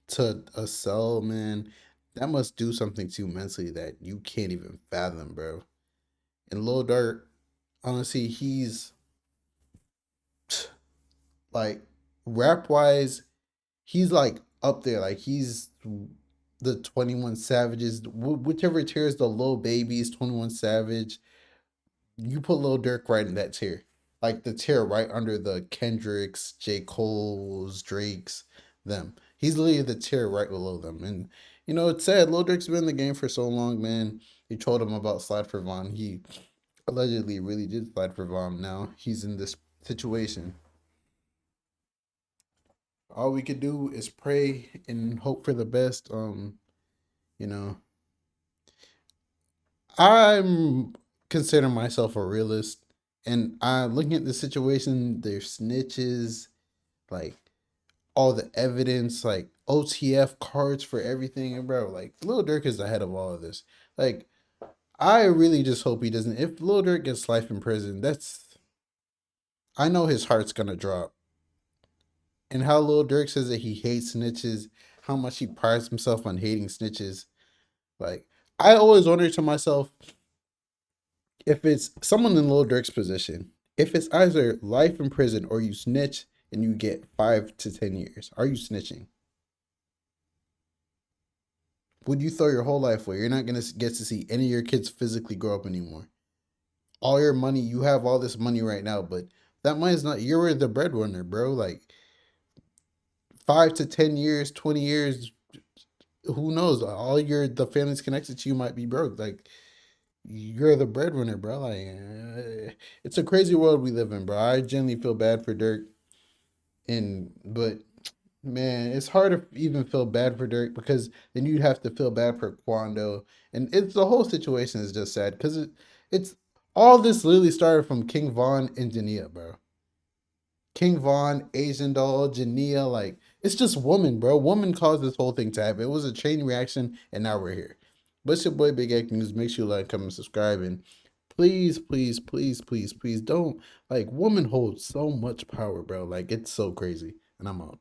to a cell, man, that must do something to you mentally that you can't even fathom, bro. And Lil Durk, honestly, he's like, rap wise, he's like up there. Like, he's the 21 Savages, whichever tier is the Lil Babies, 21 Savage. You put Lil Durk right in that tier. Like, the tier right under the Kendricks, J. Cole's, Drake's, them. He's literally the tier right below them. And, it's sad. Lil Durk's been in the game for so long, man. He told him about Slide for Von. He allegedly really did slide for Von. Now he's in this situation. All we could do is pray and hope for the best. You know, I'm consider myself a realist, and I'm looking at the situation. There's snitches, like all the evidence, like OTF cards for everything, and bro, like Lil Durk is ahead of all of this. Like, I really just hope he doesn't. If Lil Durk gets life in prison, I know his heart's gonna drop. And how Lil Durk says that he hates snitches, how much he prides himself on hating snitches. Like, I always wonder to myself, if it's someone in Lil Durk's position, if it's either life in prison or you snitch and you get 5 to 10 years, are you snitching? Would you throw your whole life away? You're not going to get to see any of your kids physically grow up anymore. All your money, you have all this money right now, but that money is not, you're the breadwinner, bro. Like, 5 to 10 years, 20 years, who knows? The family's connected to you might be broke. Like, you're the breadwinner, bro. Like, it's a crazy world we live in, bro. I genuinely feel bad for Durk, but man, it's hard to even feel bad for Durk because then you'd have to feel bad for Quando, and the whole situation is just sad because it's all this literally started from King Von and Jania, bro. King Von, Asian Doll, Jania, like, it's just woman, bro. Woman caused this whole thing to happen. It was a chain reaction, and now we're here. But it's your boy Big Egg News. Make sure you like, comment, subscribe, and please, please, please, please, please don't, like, woman holds so much power, bro. Like, it's so crazy. And I'm out.